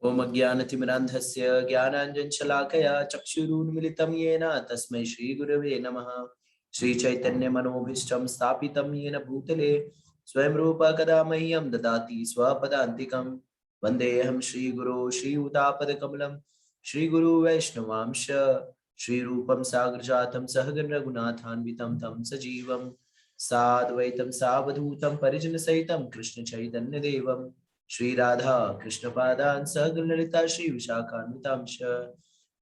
ओम अज्ञानतिमिरान्धस्य ज्ञानाञ्जनशलाकया चक्षुरुन्मिलितं येन तस्मै श्रीगुरवे नमः। श्रीचैतन्यमनोभीष्टं स्थापितं येन भूतले स्वयं रूपा कदा मह्यं ददाति स्वपदान्तिकं। वन्देऽहं श्रीगुरो श्रीयुतापदकमलं श्रीगुरु वैष्णवांश श्रीरूपं साग्रजातं सहगण रघुनाथान्वितं तं सजीवं साद्वैतं सावधूतं परिजनसहितं कृष्णचैतन्यदेवं श्री राधा कृष्ण पादान सहगणललिता श्री विशाखान्वितांश।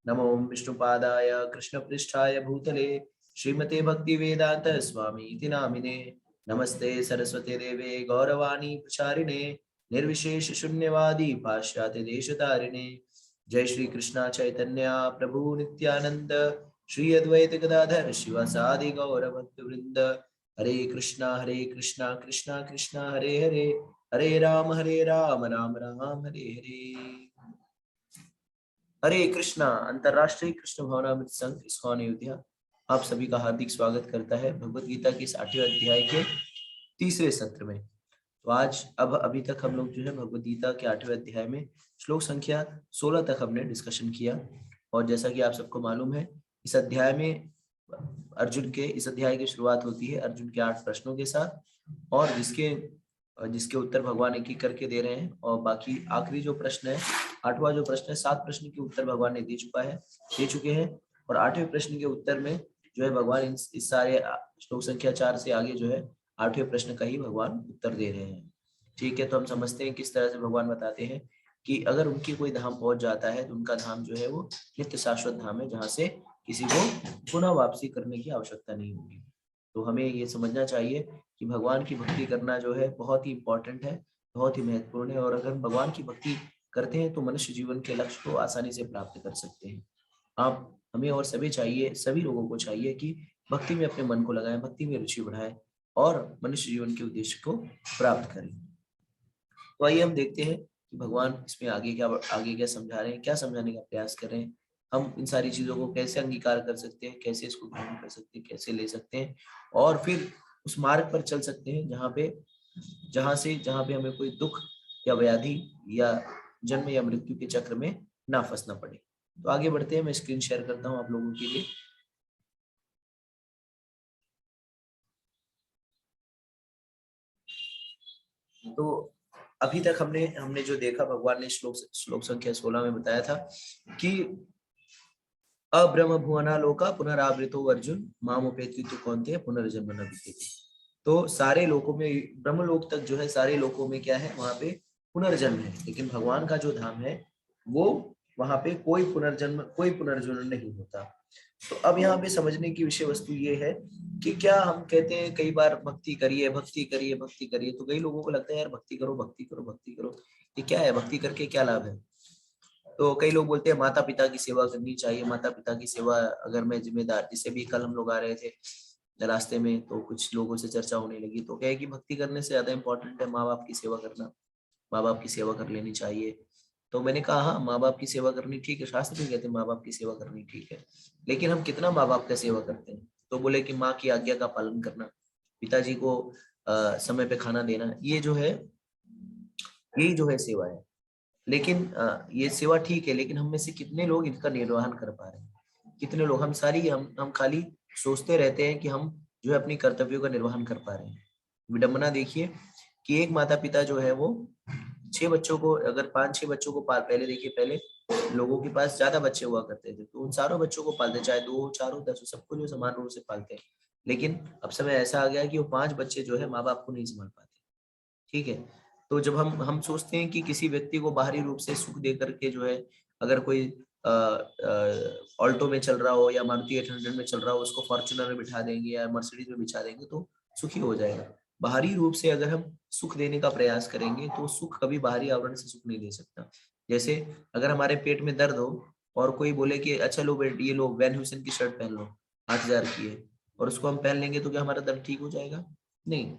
नमो विष्णुपादाय कृष्ण पृष्ठाय भूतले श्रीमते भक्ति वेदांत स्वामी इति नामिने। नमस्ते सरस्वती देवे गौरवाणी प्रचारिणे निर्विशेष शून्यवादी पाश्चात्य देशतारिणे। जय श्री कृष्णा चैतन्य प्रभु नित्यानंद श्री अद्वैत गदाधर शिवासादि गौर भक्त वृंद। हरे कृष्णा कृष्णा कृष्णा हरे हरे हरे राम राम राम हरे हरे। हरे कृष्णा अंतर्राष्ट्रीय कृष्ण भावनामृत संघ इस्कॉन अयोध्या आप सभी का हार्दिक स्वागत करता है भगवत गीता के इस 8वें अध्याय के तीसरे सत्र में। तो आज अभी तक हम लोग जो है भगवत गीता के 8वें अध्याय में श्लोक संख्या 16 तक हमने डिस्कशन किया। और जैसा कि आप सबको मालूम है इस अध्याय में इस अध्याय की शुरुआत होती है अर्जुन के 8 प्रश्नों के साथ, और जिसके उत्तर भगवान एक एक करके दे रहे हैं। और बाकी आखिरी जो प्रश्न है 8वां जो प्रश्न है 7 प्रश्न के उत्तर भगवान ने दे चुके हैं। और 8वें प्रश्न के उत्तर में जो है भगवान इस सारे श्लोक संख्या 4 से आगे जो है 8वें प्रश्न का ही भगवान उत्तर दे रहे हैं। ठीक है, तो हम समझते हैं किस तरह से भगवान बताते हैं कि अगर उनकी कोई धाम पहुंच जाता है तो उनका धाम जो है वो नित्य शाश्वत धाम है, जहाँ से किसी को पुनः वापसी करने की आवश्यकता नहीं होगी। तो हमें ये समझना चाहिए कि भगवान की भक्ति करना जो है बहुत ही इम्पोर्टेंट है, बहुत ही महत्वपूर्ण है। और अगर भगवान की भक्ति करते हैं तो मनुष्य जीवन के लक्ष्य को आसानी से प्राप्त कर सकते हैं। आप हमें और सभी लोगों को चाहिए कि भक्ति में अपने मन को लगाएं, भक्ति में रुचि बढ़ाएं और मनुष्य जीवन के उद्देश्य को प्राप्त करें। तो आइए हम देखते हैं कि भगवान इसमें आगे क्या समझा रहे हैं, क्या समझाने का प्रयास कर रहे हैं। हम इन सारी चीजों को कैसे अंगीकार कर सकते हैं, कैसे इसको ग्रहण कर सकते हैं, कैसे ले सकते हैं और फिर उस मार्ग पर चल सकते हैं जहाँ पे हमें कोई दुख या व्याधि या जन्म या मृत्यु के चक्र में ना फंसना पड़े। तो आगे बढ़ते हैं, मैं स्क्रीन शेयर करता हूँ आप लोगों के लिए। तो अभी तक हमने जो देखा, भगवान ने श्लोक संख्या 16 में बताया था कि अब्रह्म भुवना लोका पुनरावृतो अर्जुन मामुपेति तु कौन्तेय पुनर्जन्म न विद्यते। तो सारे लोकों में, ब्रह्मलोक तक जो है सारे लोकों में क्या है, वहां पे पुनर्जन्म है, लेकिन भगवान का जो धाम है वो वहां पे कोई पुनर्जन्म नहीं होता। तो अब यहाँ पे समझने की विषय वस्तु ये है कि क्या हम कहते हैं कई बार भक्ति करिए भक्ति करिए भक्ति करिए, तो कई लोगों को लगता है यार भक्ति करो भक्ति करो भक्ति करो, ये क्या है, भक्ति करके क्या लाभ है। तो कई लोग बोलते हैं माता पिता की सेवा करनी चाहिए, माता पिता की सेवा अगर मैं जिम्मेदार, जिससे भी कल हम लोग आ रहे थे रास्ते में तो कुछ लोगों से चर्चा होने लगी, तो क्या है कि भक्ति करने से ज्यादा इम्पोर्टेंट है माँ बाप की सेवा करना, माँ बाप की सेवा कर लेनी चाहिए। तो मैंने कहा हाँ, माँ बाप की सेवा करनी ठीक है, शास्त्र भी कहते हैं माँ बाप की सेवा करनी ठीक है, लेकिन हम कितना माँ बाप का सेवा करते हैं। तो बोले कि माँ की आज्ञा का पालन करना, पिताजी को समय पे खाना देना, यही जो है सेवा है। लेकिन ये सेवा ठीक है, लेकिन हम में से कितने लोग इनका निर्वहन कर पा रहे हैं, कितने लोग, हम खाली सोचते रहते हैं कि हम जो है अपनी कर्तव्यों का निर्वहन कर पा रहे हैं। विडंबना देखिए कि एक माता पिता जो है वो 6 बच्चों को, अगर 5-6 बच्चों को पाल, पहले लोगों के पास ज्यादा बच्चे हुआ करते थे तो उन सारों बच्चों को पालते, चाहे 2 हो 4 हो 10 हो, सबको जो समान रूप से पालते हैं। लेकिन अब समय ऐसा आ गया कि वो 5 बच्चे जो है माँ बाप को नहीं संभाल पाते। ठीक है, तो जब हम सोचते हैं कि किसी व्यक्ति को बाहरी रूप से सुख दे करके जो है, अगर कोई ऑल्टो में चल रहा हो या मारुति 800 में चल रहा हो, उसको फॉर्च्यूनर में बिठा देंगे या मर्सिडीज में बिठा देंगे तो सुखी हो जाएगा। बाहरी रूप से अगर हम सुख देने का प्रयास करेंगे तो सुख कभी बाहरी आवरण से सुख नहीं दे सकता। जैसे अगर हमारे पेट में दर्द हो और कोई बोले कि अच्छा लो बेट, ये लो वैन ह्यूसन की शर्ट पहन लो, 8,000 की है, और उसको हम पहन लेंगे तो क्या हमारा दर्द ठीक हो जाएगा? नहीं,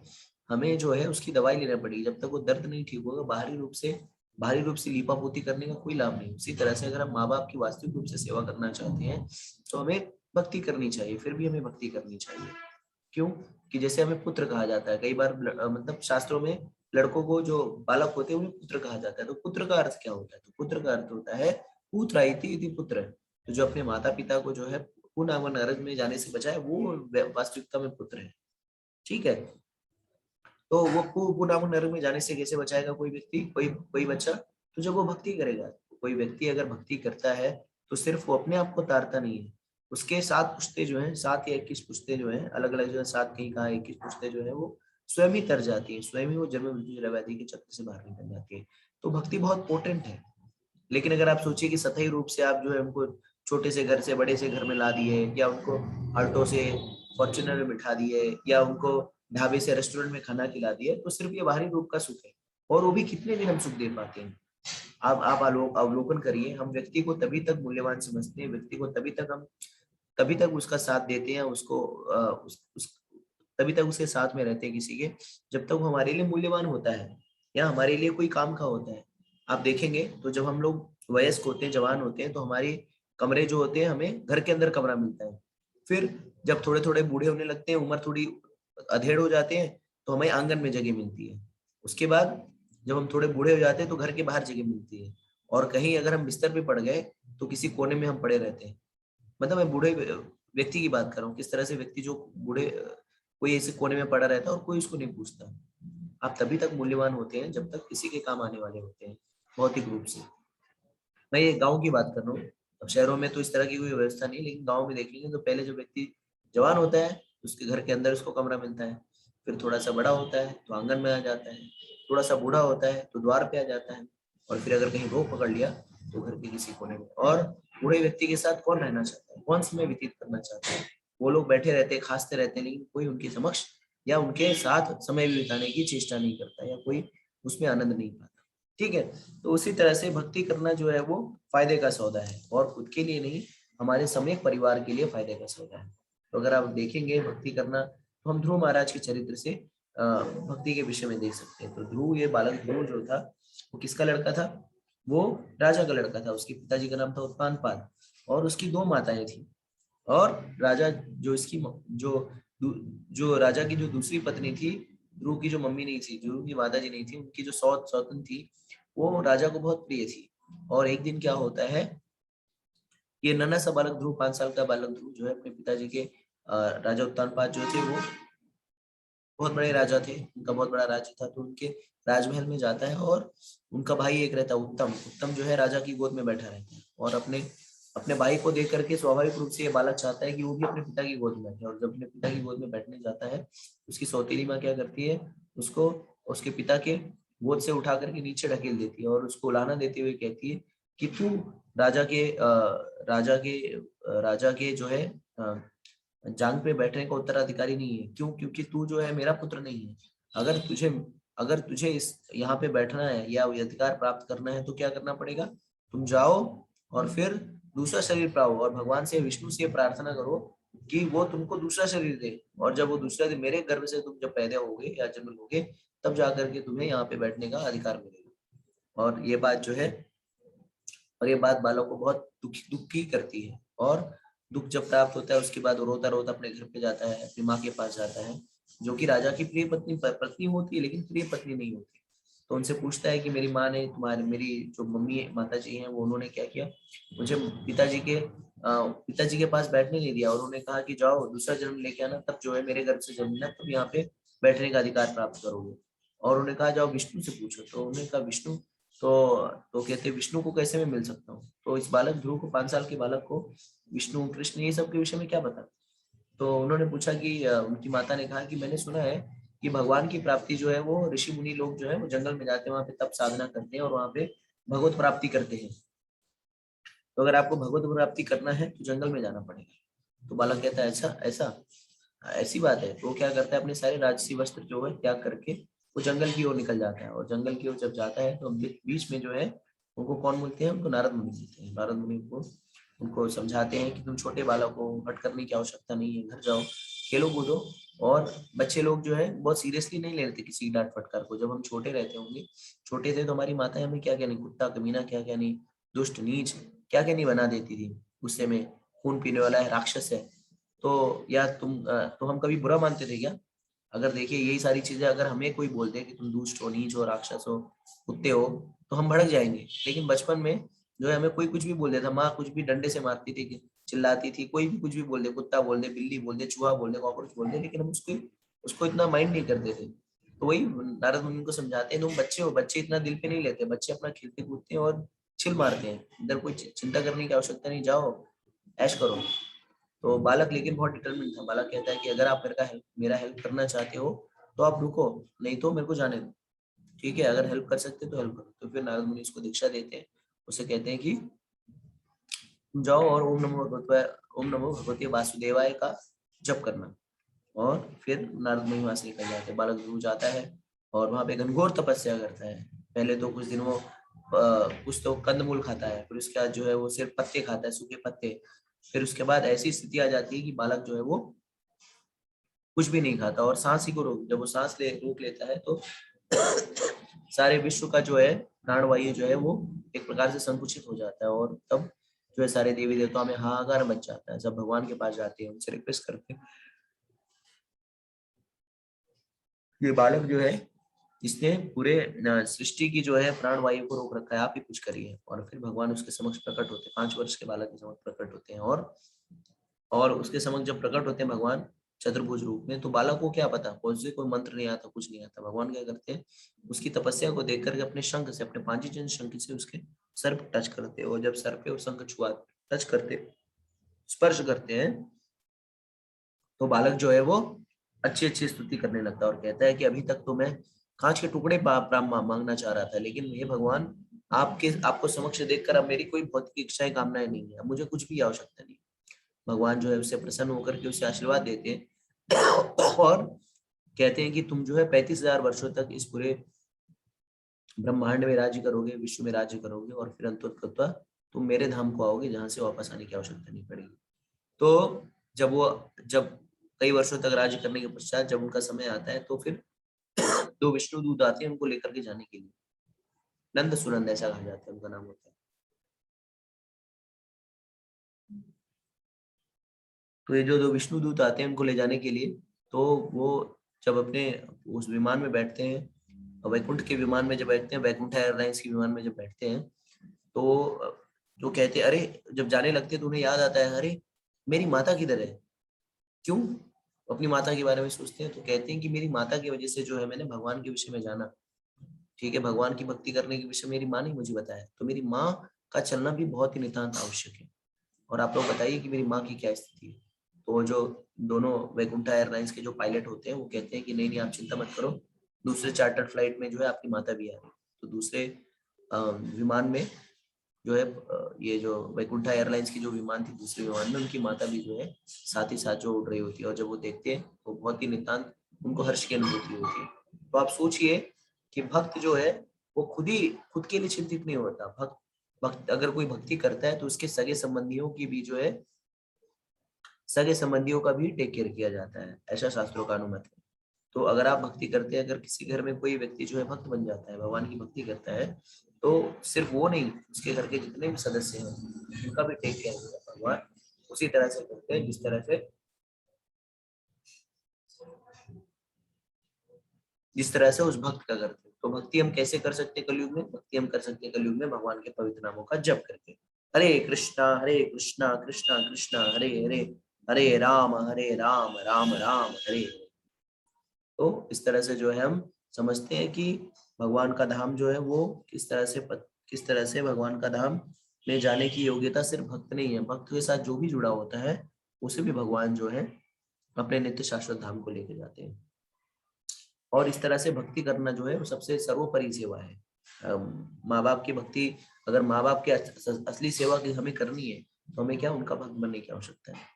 हमें जो है उसकी दवाई लेना पड़ेगी। जब तक वो दर्द नहीं ठीक होगा, बाहरी रूप से लीपापोती करने का कोई लाभ नहीं। उसी तरह से अगर हम माँ बाप की वास्तविक रूप से सेवा करना चाहते हैं तो हमें भक्ति करनी चाहिए, फिर भी हमें भक्ति करनी चाहिए। क्यों? कि जैसे हमें पुत्र कहा जाता है, कई बार मतलब शास्त्रों में लड़कों को, जो बालक होते हैं उन्हें पुत्र कहा जाता है। तो पुत्र का अर्थ क्या होता है? तो पुत्र का अर्थ होता है पुत्राइति इति पुत्र। तो जो अपने माता पिता को जो है पुनः नरक में जाने से बचाए, वो वास्तविकता में पुत्र है। ठीक है, तो वो पुनः नरक में जाने से कैसे बचाएगा कोई व्यक्ति, कोई कोई बच्चा? तो जब वो भक्ति करेगा। कोई व्यक्ति अगर भक्ति करता है तो सिर्फ वो अपने आप को तारता नहीं है, उसके 7 पुश्ते जो है, 7 या 21 पुश्ते जो है, अलग अलग जो है, 7 कहीं कहा 21 पुश्ते जो है, वो स्वयं ही तर जाती है, स्वयं ही वो जन्म मृत्यु जरा व्याधि के चक्र से बाहर निकल जाती है। तो भक्ति बहुत पोटेंट है। लेकिन अगर आप सोचिए कि सतही रूप से आप जो है उनको छोटे से घर से बड़े से घर में ला दिए, या उनको ऑल्टो से फॉर्च्यूनर में बिठा दिए, या उनको ढाबे से रेस्टोरेंट में खाना खिला दिए, तो सिर्फ ये बाहरी रूप का सुख है। और वो भी कितने दिन हम सुख दे पाते हैं? आप अवलोकन करिए, हम व्यक्ति को तभी तक मूल्यवान समझते हैं, व्यक्ति को तभी तक उसका साथ देते हैं, उसको तभी तक उसके साथ में रहते हैं किसी के, जब तक वो हमारे लिए मूल्यवान होता है या हमारे लिए कोई काम का होता है। आप देखेंगे तो जब हम लोग वयस्क होते हैं, जवान होते हैं, तो हमारी कमरे जो होते हैं, हमें घर के अंदर कमरा मिलता है। फिर जब थोड़े थोड़े बूढ़े होने लगते हैं, उम्र थोड़ी अधेड़ हो जाते हैं, तो हमें आंगन में जगह मिलती है। उसके बाद जब हम थोड़े बूढ़े हो जाते हैं तो घर के बाहर जगह मिलती है। और कहीं अगर हम बिस्तर पे पड़ गए तो किसी कोने में हम पड़े रहते हैं। मतलब मैं बूढ़े व्यक्ति की बात कर रहा हूँ, किस तरह से व्यक्ति जो बूढ़े कोई ऐसे कोने में पड़ा रहता है और कोई उसको नहीं पूछता। आप तभी तक मूल्यवान होते हैं जब तक किसी के काम आने वाले होते हैं, भौतिक रूप से। मैं ये गाँव की बात कर रहा हूँ। अब शहरों में तो इस तरह की कोई व्यवस्था नहीं, लेकिन गाँव में देख लीजिए तो पहले जो व्यक्ति जवान होता है उसके घर के अंदर उसको कमरा मिलता है, फिर थोड़ा सा बड़ा होता है तो आंगन में आ जाता है, थोड़ा सा बूढ़ा होता है तो द्वार पे आ जाता है, और फिर अगर कहीं रोग पकड़ लिया तो घर के किसी कोने में। और बूढ़े व्यक्ति के साथ कौन रहना चाहता है, कौन समय व्यतीत करना चाहता है? वो लोग बैठे रहते हैं, खांसते रहते हैं, लेकिन कोई उनके समक्ष या उनके साथ समय बिताने की चेष्टा नहीं करता, या कोई उसमें आनंद नहीं पाता। ठीक है, तो उसी तरह से भक्ति करना जो है वो फायदे का सौदा है, और खुद के लिए नहीं, हमारे समय परिवार के लिए फायदे का सौदा है। तो अगर आप देखेंगे भक्ति करना, तो हम ध्रुव महाराज के चरित्र से भक्ति के विषय में देख सकते हैं। तो ध्रुव, ये बालक ध्रुव जो था, वो किसका लड़का था? वो राजा का लड़का था। उसके पिताजी का नाम था उत्तानपाद, और उसकी 2 माताएं थी। और राजा जो इसकी जो जो राजा की जो दूसरी पत्नी थी, ध्रुव की जो मम्मी नहीं थी, ध्रुव की माता जी नहीं थी, उनकी जो सौतन थी, वो राजा को बहुत प्रिय थी। और एक दिन क्या होता है, ये नन्हा सा बालक ध्रुव, 5 साल का बालक ध्रुव जो है, अपने पिताजी के राजा उत्तानपाद जो थे, वो बहुत बड़े राजा थे, उनका बहुत बड़ा राज्य था, तो उनके राजमहल में जाता है। और उनका भाई एक रहता है उत्तम, उत्तम जो है राजा की गोद में बैठा रहता है, और अपने अपने भाई को देख करके स्वाभाविक रूप से ये बालक चाहता है कि वो भी अपने पिता की गोद में बैठे। और जब अपने पिता की गोद में बैठने जाता है, उसकी सौतेली माँ क्या करती है, उसको उसके पिता के गोद से उठा करके नीचे ढकेल देती है, और उसको उलाहना देते हुए कहती है कि तू राजा के राजा के जो है जांग पे बैठने का उत्तराधिकारी नहीं है। क्यों? क्योंकि तू जो है मेरा पुत्र नहीं है। अगर तुझे अगर तुझे इस यहाँ पे बैठना है या ये अधिकार प्राप्त करना है, तो क्या करना पड़ेगा? तुम जाओ और फिर दूसरा शरीर पाओ, और भगवान से, विष्णु से प्रार्थना करो कि वो तुमको दूसरा शरीर दे। और जब वो दूसरा दे, मेरे गर्भ से तुम जब पैदा होगे या जन्म लोगे, तब जाकर के तुम्हें यहाँ पे बैठने का अधिकार मिलेगा। और ये बात बालक को बहुत दुखी करती है। और दुख जब प्राप्त होता है, उसके बाद वो रोता रोता अपने घर पे जाता है, अपनी माँ के पास जाता है, जो कि राजा की प्रिय पत्नी पत्नी होती है, लेकिन प्रिय पत्नी नहीं होती। तो उनसे पूछता है कि मेरी माँ ने, मेरी जो मम्मी माता जी हैं, वो उन्होंने क्या किया, मुझे पिताजी के पास बैठने नहीं दिया, और उन्होंने कहा कि जाओ दूसरा जन्म लेके आना, तब जो है मेरे गर्भ से जन्मना, तब यहाँ पे बैठने का अधिकार प्राप्त करोगे। और उन्होंने कहा जाओ विष्णु से पूछो। तो उन्होंने कहा विष्णु, तो कहते विष्णु को कैसे मैं मिल सकता हूँ? तो इस बालक ध्रुव को, 5 साल के बालक को विष्णु कृष्ण ये सब के विषय में क्या पता? तो उन्होंने पूछा कि उनकी माता ने कहा कि मैंने सुना है कि भगवान की प्राप्ति जो है वो ऋषि मुनि लोग जो है वो जंगल में जाते हैं, वहां पे तप साधना करते हैं और वहां पे भगवत प्राप्ति करते हैं। तो अगर आपको भगवत प्राप्ति करना है तो जंगल में जाना पड़ेगा। तो बालक कहता है अच्छा ऐसा, ऐसी बात है। तो वो क्या करता है, अपने सारे राजसी वस्त्र जो है त्याग करके वो जंगल की ओर निकल जाता है। और जंगल की ओर जब जाता है तो बीच में जो है उनको कौन मिलते हैं, उनको नारद मुनि मिलते हैं। नारद मुनि को उनको समझाते हैं कि तुम छोटे बालक हो, हट करने की आवश्यकता नहीं है, घर जाओ, खेलो कूदो। और बच्चे लोग जो है बहुत सीरियसली नहीं लेते किसी की डांट फटकार को। जब हम छोटे रहते होंगे, छोटे थे, तो हमारी माताएं हमें क्या क्या नहीं, कुत्ता कमीना क्या क्या नहीं, दुष्ट नीच क्या क्या नहीं बना देती थी। गुस्से में खून पीने वाला है, राक्षस है। तो या तो हम कभी बुरा मानते थे क्या? अगर देखिए यही सारी चीजें अगर हमें कोई बोल दे कि तुम दुष्ट हो, नीच हो, राक्षस हो, कुत्ते हो, तो हम भड़क जाएंगे। लेकिन बचपन में जो है हमें कोई कुछ भी बोल देता, माँ कुछ भी डंडे से मारती थी, चिल्लाती थी, कोई भी कुछ भी बोल दे, कुत्ता बोल दे, बिल्ली बोल दे, चूहा बोल दे, कॉकरोच बोल दे, लेकिन हम उसको उसको इतना माइंड नहीं करते थे। तो वही नारद मुनि को समझाते हैं, तुम बच्चे हो, बच्चे इतना दिल पे नहीं लेते, बच्चे अपना खेलते कूदते हैं और चिल मारते हैं, इधर कोई चिंता करने की आवश्यकता नहीं, जाओ ऐश करो। तो बालक लेकिन बहुत डिटरमिन था। बालक कहता है कि अगर आप मेरा हेल्प करना चाहते हो तो आप रुको, नहीं तो मेरे को जाने दो। ठीक है, अगर हेल्प कर सकते तो हेल्प करो। तो फिर नारद मुनि उसको दीक्षा देते हैं, उसे कहते हैं कि तुम जाओ और ओम नमो भगवते वासुदेवाय का जप करना। और फिर नारद मुनि वहां से निकल जाते हैं। बालक ध्रुव जाता है और वहां पे घनघोर तपस्या करता है। पहले तो कुछ दिन वो कुछ तो कंदमूल खाता है, फिर उसके बाद जो है वो सिर्फ पत्ते खाता है, सूखे पत्ते। फिर उसके बाद ऐसी स्थिति आ जाती है कि बालक जो है वो कुछ भी नहीं खाता और सांस ही को रोक, जब वो सांस रोक लेता है तो सारे विश्व का जो है प्राणवायु जो है वो एक प्रकार से संकुचित हो जाता है। और तब जो है सारे देवी देवताओं में हाहाकार मच जाता है। सब भगवान के पास जाते हैं, उनसे रिक्वेस्ट करते हैं, ये बालक जो है इसने पूरे सृष्टि की जो है प्राणवायु को रोक रखा है, आप ही कुछ करिए। और फिर भगवान उसके समक्ष प्रकट होते हैं, 5 वर्ष के बालक के समक्ष प्रकट होते हैं। और उसके समक्ष जब प्रकट होते हैं भगवान चतुर्भुज रूप में, तो बालक को क्या पता, उसे कोई मंत्र नहीं आता, कुछ नहीं आता। भगवान क्या करते हैं, उसकी तपस्या को देख करके अपने शंख से, अपने पांचजन्य शंख से उसके सर पे टच करते हैं। और जब सर पे और शंख छुआ टच करते, स्पर्श करते हैं, तो बालक जो है वो अच्छी अच्छी स्तुति करने लगता है और कहता है कि अभी तक तो मैं कांच के टुकड़े मांगना चाह रहा था, लेकिन हे भगवान, आपको समक्ष देखकर अब मेरी कोई भौतिक इच्छाएं कामनाएं नहीं है, अब मुझे कुछ भी आवश्यकता नहीं। भगवान जो है उससे प्रसन्न होकर के उसे आशीर्वाद देते हैं और कहते हैं कि तुम जो है 35,000 वर्षों तक इस पूरे ब्रह्मांड में राज्य करोगे, विश्व में राज्य करोगे, और फिर अंततः तुम मेरे धाम को आओगे, जहां से वापस आने की आवश्यकता नहीं पड़ेगी। तो जब कई वर्षों तक राज्य करने के पश्चात जब उनका समय आता है, तो फिर दो विष्णु दूत आते हैं उनको लेकर के जाने के लिए। नंद सुनंद ऐसा कहा जाता है, उनका नाम होता है। तो ये जो दो विष्णु दूत आते हैं उनको ले जाने के लिए, तो वो जब अपने उस विमान में बैठते हैं, वैकुंठ के विमान में जब बैठते हैं, वैकुंठ एयरलाइंस के विमान में जब बैठते हैं, तो जो कहते हैं, अरे जब जाने लगते हैं तो उन्हें याद आता है, अरे मेरी माता किधर है। क्यों अपनी माता के बारे में सोचते हैं, तो कहते हैं कि मेरी माता की वजह से जो है मैंने भगवान के विषय में जाना। ठीक है, भगवान की भक्ति करने के विषय मेरी माँ ने मुझे बताया, तो मेरी माँ का चलना भी बहुत ही नितांत आवश्यक है। और आप लोग बताइए कि मेरी माँ की क्या स्थिति है। तो वो जो दोनों वैकुंठा एयरलाइंस के जो पायलट होते हैं वो कहते हैं कि नहीं नहीं, आप चिंता मत करो, दूसरे चार्टर्ड फ्लाइट में जो है आपकी माता भी आ रही है। तो दूसरे विमान में जो है ये जो वैकुंठा एयरलाइंस की जो विमान थी, दूसरे विमान में उनकी माता भी जो है साथ ही साथ जो उड़ रही होती है। और जब वो देखते हैं तो बहुत ही नितांत उनको हर्ष की अनुभूति होती है। तो आप सोचिए कि भक्त जो है वो खुद के लिए चिंतित नहीं होता। भक्त अगर कोई भक्ति करता है तो उसके सगे संबंधियों की भी जो है, सगे संबंधियों का भी टेक केयर किया जाता है, ऐसा शास्त्रों का अनुमत है। तो अगर आप भक्ति करते हैं, अगर किसी घर में कोई व्यक्ति जो है भक्त बन जाता है, भगवान की भक्ति करता है, तो सिर्फ वो नहीं, उसके घर के जितने भी सदस्य हैं उनका भी टेक केयर भगवान उसी तरह से करते हैं जिस तरह से उस भक्त का करते हैं। तो भक्ति हम कैसे कर सकते हैं कलयुग में? भक्ति हम कर सकते हैं कलयुग में भगवान के पवित्र नामों का जप करके। हरे कृष्णा कृष्णा कृष्णा हरे हरे, हरे राम राम राम हरे हरे। तो इस तरह से जो है हम समझते हैं कि भगवान का धाम जो है वो किस तरह से भगवान का धाम में जाने की योग्यता सिर्फ भक्त नहीं है, भक्त के साथ जो भी जुड़ा होता है उसे भी भगवान जो है अपने नित्य शाश्वत धाम को लेके जाते हैं। और इस तरह से भक्ति करना जो है वो सबसे सर्वोपरि सेवा है। माँ बाप की भक्ति, अगर माँ बाप की असली सेवा की हमें करनी है तो हमें क्या उनका भक्त बनने की आवश्यकता है।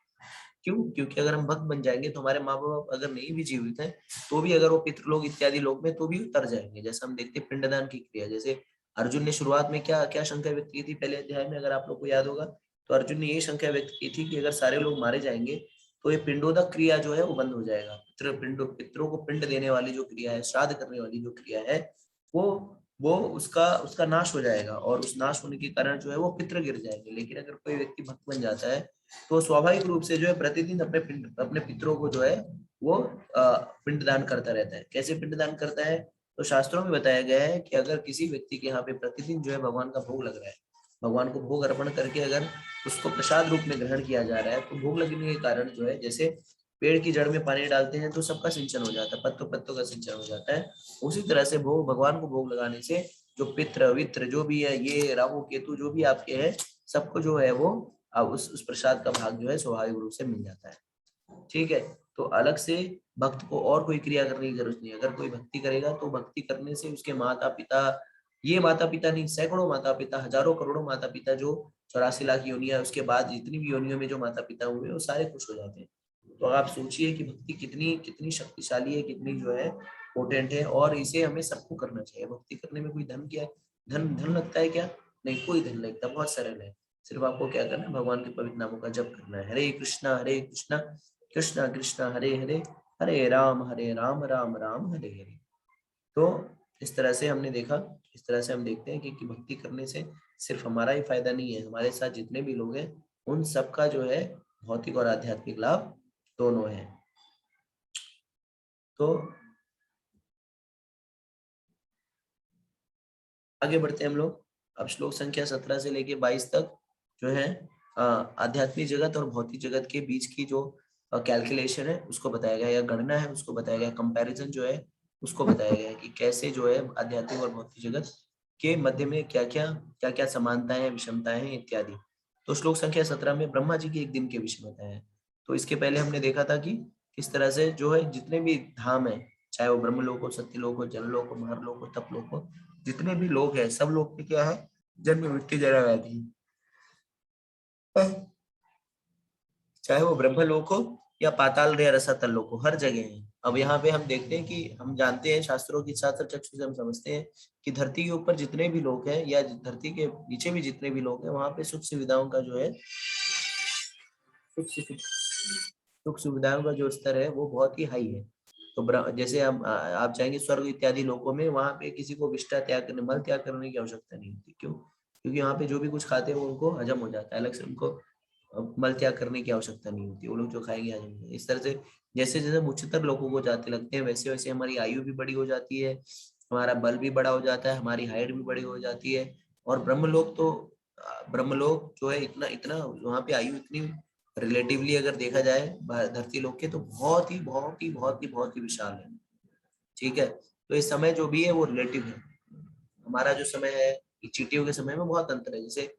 क्यों? क्योंकि अगर हम भक्त बन जाएंगे तो हमारे माँ बाप अगर नहीं भी जीवित हैं तो भी, अगर वो पितृलोक इत्यादि लोक में, तो भी उतर जाएंगे। जैसे हम देखते हैं पिंडदान की क्रिया, जैसे अर्जुन ने शुरुआत में क्या क्या शंका व्यक्त की थी पहले अध्याय में, अगर आप लोग को याद होगा, तो अर्जुन ने ये शंका व्यक्त की थी कि अगर सारे लोग मारे जाएंगे तो ये पिंडोदक क्रिया जो है वो बंद हो जाएगा। पितरों को पिंड देने वाली जो क्रिया है, श्राद्ध करने वाली जो क्रिया है, वो वो उसका उसका नाश हो जाएगा, और उस नाश होने के कारण जो है वो पितृ गिर जाएंगे। लेकिन अगर कोई व्यक्ति भक्त बन जाता है तो स्वाभाविक रूप से जो है प्रतिदिन अपने पितरों को जो है वो पिंडदान करता रहता है। कैसे पिंडदान करता है? तो शास्त्रों में बताया गया है कि अगर किसी व्यक्ति के यहाँ पे प्रतिदिन जो है भगवान का भोग लग रहा है, भगवान को भोग अर्पण करके अगर उसको प्रसाद रूप में ग्रहण किया जा रहा है, तो भोग लगने के कारण जो है, जैसे पेड़ की जड़ में पानी डालते हैं तो सबका सिंचन हो जाता है, पत्तों पत्तों का सिंचन हो जाता है, उसी तरह से भोग, भगवान को भोग लगाने से जो पित्र वित्र जो भी है, ये राहु केतु जो भी आपके है, सबको जो है वो उस प्रसाद का भाग जो है स्वाभाविक रूप से मिल जाता है। ठीक है, तो अलग से भक्त को और कोई क्रिया करने की जरूरत नहीं। अगर कोई भक्ति करेगा तो भक्ति करने से उसके माता पिता, ये माता पिता नहीं, सैकड़ों माता पिता, हजारों करोड़ों माता पिता, जो 84 लाख योनियां, उसके बाद जितनी भी योनियों में जो माता पिता हुए, वो सारे खुश हो जाते हैं। तो आप सोचिए कि भक्ति कितनी कितनी शक्तिशाली है, कितनी जो है पोटेंट है, और इसे हमें सबको करना चाहिए। भक्ति करने में कोई धन, क्या धन धन लगता है क्या? नहीं, कोई धन लगता, बहुत सरल है। सिर्फ आपको क्या करना है, भगवान के पवित्र नामों का जप करना है। हरे कृष्णा कृष्णा कृष्णा हरे हरे, हरे राम राम राम हरे हरे। तो इस तरह से हमने देखा, इस तरह से हम देखते हैं कि भक्ति करने से सिर्फ हमारा ही फायदा नहीं है, हमारे साथ जितने भी लोग हैं उन सबका जो है भौतिक और आध्यात्मिक लाभ दोनों है। तो आगे बढ़ते हैं हम लोग। अब श्लोक संख्या 17 से लेके 22 तक जो है आध्यात्मिक जगत और भौतिक जगत के बीच की जो कैलकुलेशन है उसको बताया गया, या गणना है उसको बताया गया, कंपैरिजन जो है उसको बताया गया कि कैसे जो है आध्यात्मिक और भौतिक जगत के मध्य में क्या क्या समानताएं हैं, विषमताएं हैं इत्यादि। तो श्लोक संख्या 17 में ब्रह्मा जी की एक दिन के विषय बताया है। तो इसके पहले हमने देखा था कि किस तरह से जो है जितने भी धाम है, चाहे वो ब्रह्मलोक हो, सत्यलोक हो, जनलोक हो, महरलोक हो, तपलोक हो, जितने भी लोग हैं सब लोग में क्या है, जन्म मृत्यु जरा व्याधि, चाहे वो ब्रह्मलोक हो या पाताल या रसातल लोक हो, हर जगह है। अब यहाँ पे हम देखते हैं कि हम जानते हैं, शास्त्रों की शास्त्र चक्षु से हम समझते हैं कि धरती के ऊपर जितने भी लोग हैं या धरती के नीचे भी जितने भी लोग हैं, वहां पे सुख सुविधाओं का जो है सुख सुविधाओं का जो स्तर है वो बहुत ही हाई है। तो जैसे हम आप चाहेंगे स्वर्ग इत्यादि लोकों में, वहां पे किसी को विष्ठा त्याग करने, मल त्याग करने की आवश्यकता नहीं होती। क्यों? क्योंकि यहाँ पे जो भी कुछ खाते हैं वो उनको हजम हो जाता है, अलग से उनको मल त्याग करने की आवश्यकता नहीं होती, वो लोग जो खाएंगे हजम हो जाएंगे। इस तरह से जैसे जैसे हम उच्चतर लोगों को जाते लगते हैं, वैसे वैसे हमारी आयु भी बड़ी हो जाती है, हमारा बल भी बड़ा हो जाता है, हमारी हाइट भी बड़ी हो जाती है। और ब्रह्मलोक तो ब्रह्मलोक जो है इतना इतना वहाँ पे आयु इतनी रिलेटिवली अगर देखा जाए धरती लोक के, तो बहुत ही विशाल है। ठीक है, तो इस समय जो भी है वो रिलेटिव है। हमारा जो समय है, चींटियों के समय में बहुत अंतर है। जैसे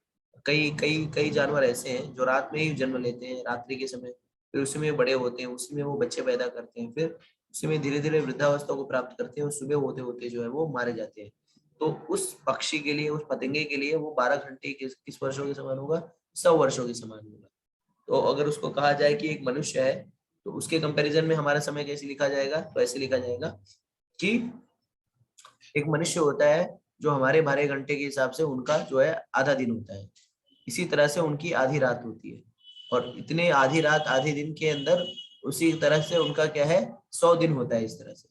कई कई कई जानवर ऐसे हैं जो रात में ही जन्म लेते हैं, रात्रि के समय, फिर उसी में बड़े होते हैं, उसी में वो बच्चे पैदा करते हैं, फिर उसी में धीरे धीरे वृद्धावस्था को प्राप्त करते हैं, और सुबह होते होते जो है वो मारे जाते हैं। तो उस पक्षी के लिए, उस पतंगे के लिए वो 12 घंटे किस वर्षों के समान होगा? 100 वर्षों के समान होगा। तो अगर उसको कहा जाए कि एक मनुष्य है, तो उसके कंपैरिजन में हमारा समय कैसे लिखा जाएगा? तो ऐसे लिखा जाएगा कि एक मनुष्य होता है जो हमारे 12 घंटे के हिसाब से उनका जो है आधा दिन होता है, इसी तरह से उनकी आधी रात होती है, और इतने आधी रात आधे दिन के अंदर उसी तरह से उनका क्या है, 100 दिन होता है इस तरह से।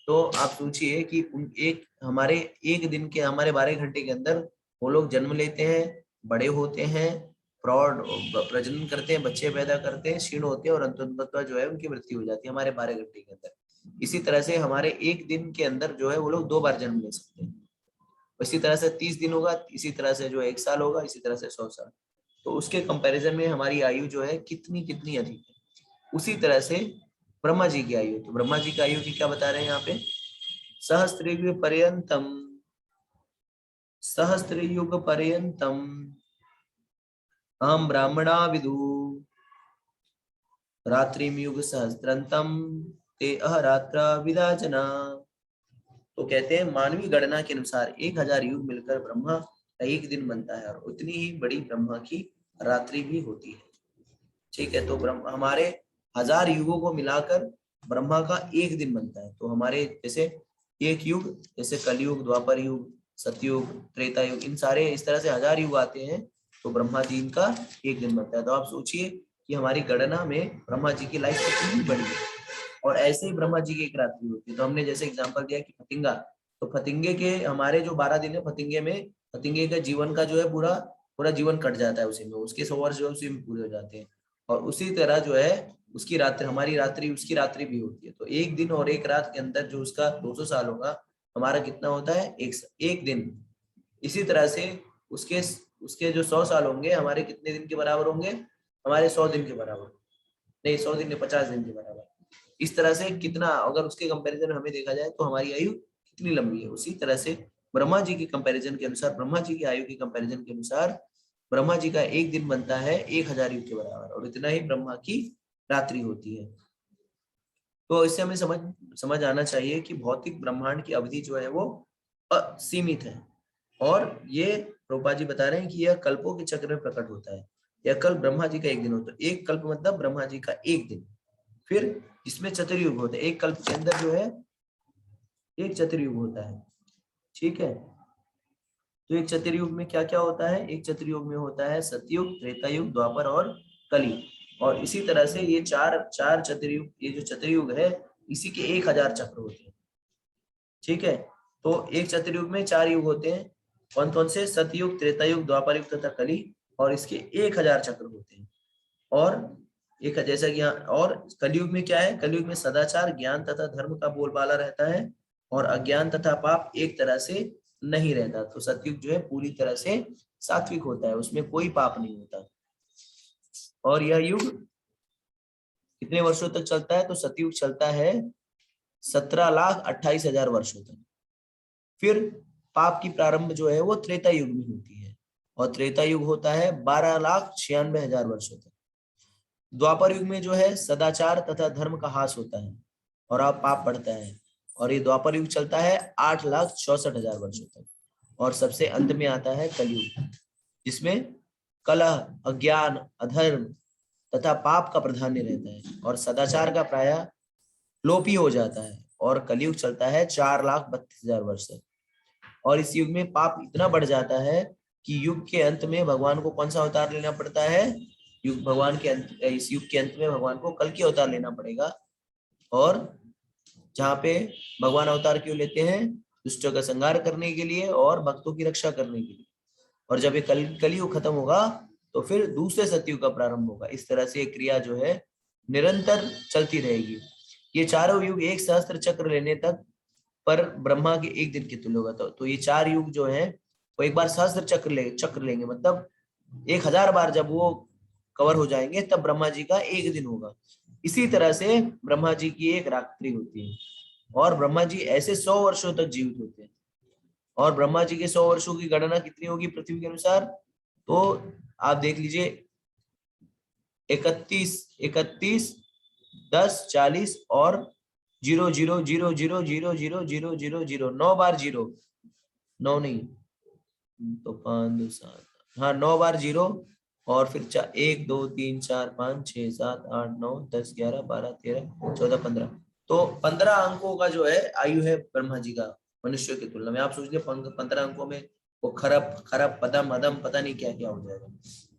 तो आप सोचिए कि उन एक हमारे एक दिन के, हमारे 12 घंटे के अंदर वो लोग जन्म लेते हैं, बड़े होते हैं, प्रौढ़ प्रजनन करते हैं, बच्चे पैदा करते हैं, क्षीण होते हैं, और अंततः जो है उनकी मृत्यु हो जाती है हमारे 12 घंटे के अंदर। इसी तरह से हमारे एक दिन के अंदर जो है वो लोग 2 बार जन्म ले सकते हैं। इसी तरह से 30 दिन होगा, इसी तरह से जो 1 साल होगा, इसी तरह से 100 साल। तो उसके कंपैरिजन में हमारी आयु जो है कितनी कितनी अधिक है। उसी तरह से ब्रह्मा जी की आयु, तो ब्रह्मा जी की आयु की क्या बता रहे हैं यहाँ पे? सहस्त्रयुग पर्यंतम, सहस्त्रयुग पर्यंतम अहम ब्राह्मणा विदु रात्रिम युग सहस्त्रंतम ते अहरात्रा विदाचना। तो कहते हैं मानवीय गणना के अनुसार 1000 युग मिलकर ब्रह्मा का एक दिन बनता है, और उतनी ही बड़ी ब्रह्मा की रात्रि भी होती है। ठीक है, तो हमारे 1000 युगों को मिलाकर ब्रह्मा का एक दिन बनता है। तो हमारे जैसे एक युग, जैसे कलयुग, द्वापर युग, सतयुग, त्रेता युग, इन सारे इस तरह से 1000 युग आते हैं, तो ब्रह्मा जी का एक दिन बनता है। तो आप सोचिए कि हमारी गणना में ब्रह्मा जी की लाइफ कितनी बड़ी है, और ऐसे ही ब्रह्मा जी की एक रात्रि होती है। तो हमने जैसे एग्जांपल दिया कि फतिंगा, तो फतिंगे के हमारे जो 12 दिन है, फतिंगे में फतिंगे का जीवन का जो है पूरा पूरा जीवन कट जाता है उसी में, उसके 100 वर्ष जो है उसी में पूरे हो जाते हैं। और उसी तरह जो है उसकी रात्रि, हमारी रात्रि उसकी रात्रि भी होती है। तो एक दिन और एक रात के अंदर जो उसका 200 साल होगा, हमारा कितना होता है, एक दिन। इसी तरह से उसके उसके जो 100 साल होंगे हमारे कितने दिन के बराबर होंगे, हमारे 100 दिन के बराबर, नहीं 100 दिन नहीं 50 दिन के बराबर। इस तरह से कितना, अगर उसके कंपैरिजन में हमें देखा जाए तो हमारी आयु कितनी लंबी है। उसी तरह से ब्रह्मा जी की कंपैरिजन के अनुसार, ब्रह्मा जी की आयु की कंपैरिजन के अनुसार ब्रह्मा जी का एक दिन बनता है 1000 युग के बराबर, और इतना ही ब्रह्मा की रात्रि होती है। तो इससे हमें समझ आना चाहिए कि भौतिक ब्रह्मांड की अवधि जो है वो असीमित है। और ये प्रभुपाद जी बता रहे हैं कि यह कल्पों के चक्र में प्रकट होता है। यह कल्प ब्रह्मा जी का एक दिन होता है, एक कल्प मतलब ब्रह्मा जी का एक दिन। फिर इसमें चतुर्युग होता है, एक कल्प के अंदर जो है एक चतुर्युग होता है। ठीक है, तो एक चतुर्युग में क्या क्या होता है, एक चतुर्युग में होता है सतयुग, त्रेतायुग, द्वापर और कलयुग। और इसी तरह से ये चार चार चतुर्युग, ये जो चतुर्युग है इसी के 1000 चक्र होते हैं। ठीक है, तो एक चतुर्युग में 4 युग होते हैं, कौन कौन से, सतयुग, त्रेतायुग, द्वापर युग तथा कली, और इसके 1000 चक्र होते हैं। और एक जैसा कि यहाँ, और कलयुग में क्या है, कलयुग में सदाचार, ज्ञान तथा धर्म का बोलबाला रहता है, और अज्ञान तथा पाप एक तरह से नहीं रहता। तो सतयुग जो है पूरी तरह से सात्विक होता है, उसमें कोई पाप नहीं होता। और यह युग कितने वर्षों तक चलता है, तो सतयुग चलता है 17,28,000 वर्षों तक। फिर पाप की प्रारंभ जो है वो त्रेता युग में होती है, और त्रेता युग होता है 12,96,000 वर्षों तक। द्वापर युग में जो है सदाचार तथा धर्म का हास होता है और अब पाप बढ़ता है, और ये द्वापर युग चलता है 8,64,000 वर्षों तक। और सबसे अंत में आता है कलयुग, जिसमें कलह, अज्ञान, अधर्म तथा पाप का प्राधान्य रहता है, और सदाचार का प्रायः लोप ही हो जाता है। और कलयुग चलता है 4,32,000 वर्ष तक। और इस युग में पाप इतना बढ़ जाता है कि युग के अंत में भगवान को कौन सा अवतार लेना पड़ता है, युग भगवान के अंत, इस युग के अंत में भगवान को कल की अवतार लेना पड़ेगा। और जहाँ पे भगवान अवतार क्यों लेते हैं, दुष्टों का संहार करने के लिए और भक्तों की रक्षा करने के लिए। और जब ये कलयुग खत्म होगा तो फिर दूसरे सतयुग का प्रारंभ होगा। इस तरह से क्रिया जो है निरंतर चलती रहेगी। ये चारों युग एक सहस्त्र चक्र लेने तक पर ब्रह्मा के एक दिन के तुल्य होगा। तो ये 4 युग जो है वो एक बार सहस्त्र चक्र लेंगे, मतलब 1000 बार जब वो कवर हो जाएंगे तब ब्रह्मा जी का एक दिन होगा। इसी तरह से ब्रह्मा जी की एक रात्रि होती है, और ब्रह्मा जी ऐसे 100 वर्षों तक जीवित होते हैं। और ब्रह्मा जी के 100 वर्षों की गणना कितनी होगी पृथ्वी के अनुसार, तो आप देख लीजिए 31, 31, 10, 40 और 0,0,0,0,0,0,0,0,0,0, 9 बार जीरो, 9 नहीं तो 5, 2, 7, हाँ 9 बार जीरो। और फिर 1, 2, 3, 4, 5, 6, 7, 8, 9, 10, 11, 12, 13, 14, 15, तो 15 अंकों का जो है आयु है ब्रह्मा जी का मनुष्य की तुलना में। आप सोच लीजिए 15 अंकों में वो खरब खरब पदम अदम पता नहीं क्या क्या हो जाएगा।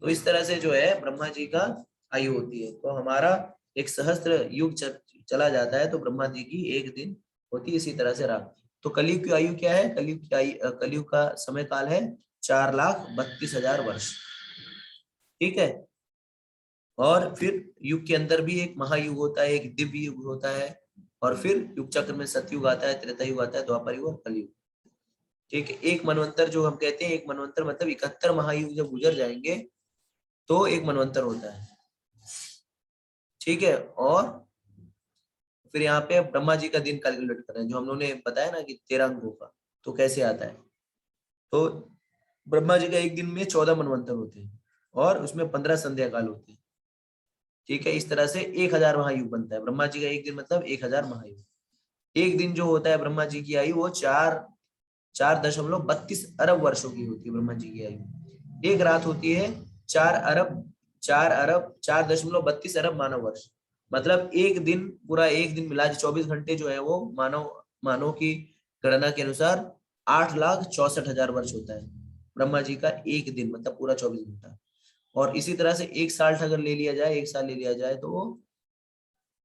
तो इस तरह से जो है ब्रह्मा जी का आयु होती है। तो हमारा एक सहस्त्र युग चला जाता है तो ब्रह्मा जी की एक दिन होती है। इसी तरह से रात। तो कलयुग की आयु क्या है, कलयुग की आयु, कलयुग का समय काल है 4,32,000 वर्ष। ठीक है, और फिर युग के अंदर भी एक महायुग होता है, एक दिव्य युग होता है, और फिर युग चक्र में सतयुग आता है, त्रेता युग आता है, द्वापर युग और कलयुग। ठीक है, एक मनवंतर जो हम कहते हैं, एक मनवंतर मतलब 71 महायुग जब गुजर जाएंगे तो एक मनवंतर होता है। ठीक है, और फिर यहाँ पे ब्रह्मा जी का दिन कैलकुलेट कर रहे हैं, जो हम लोगों ने बताया ना कि 13 अंकों का, तो कैसे आता है। तो ब्रह्मा जी का एक दिन में 14 मनवंतर होते हैं, और उसमें 15 संध्या काल होते हैं। ठीक है, इस तरह से 1000 महायुग बनता है। ब्रह्मा जी का एक दिन मतलब 1000 महायुग। एक दिन जो होता है ब्रह्मा जी की आयु वो 4.32 अरब वर्षों की होती है ब्रह्मा जी की आयु। एक रात होती है 4.32 अरब मानव वर्ष। मतलब एक दिन, पूरा एक दिन मिला 24 घंटे जो है वो मानव मानव की गणना के अनुसार 8,64,000 वर्ष होता है ब्रह्मा जी का एक दिन, मतलब पूरा 24 घंटा। और इसी तरह से एक साल अगर ले लिया जाए, एक साल ले लिया जाए तो वो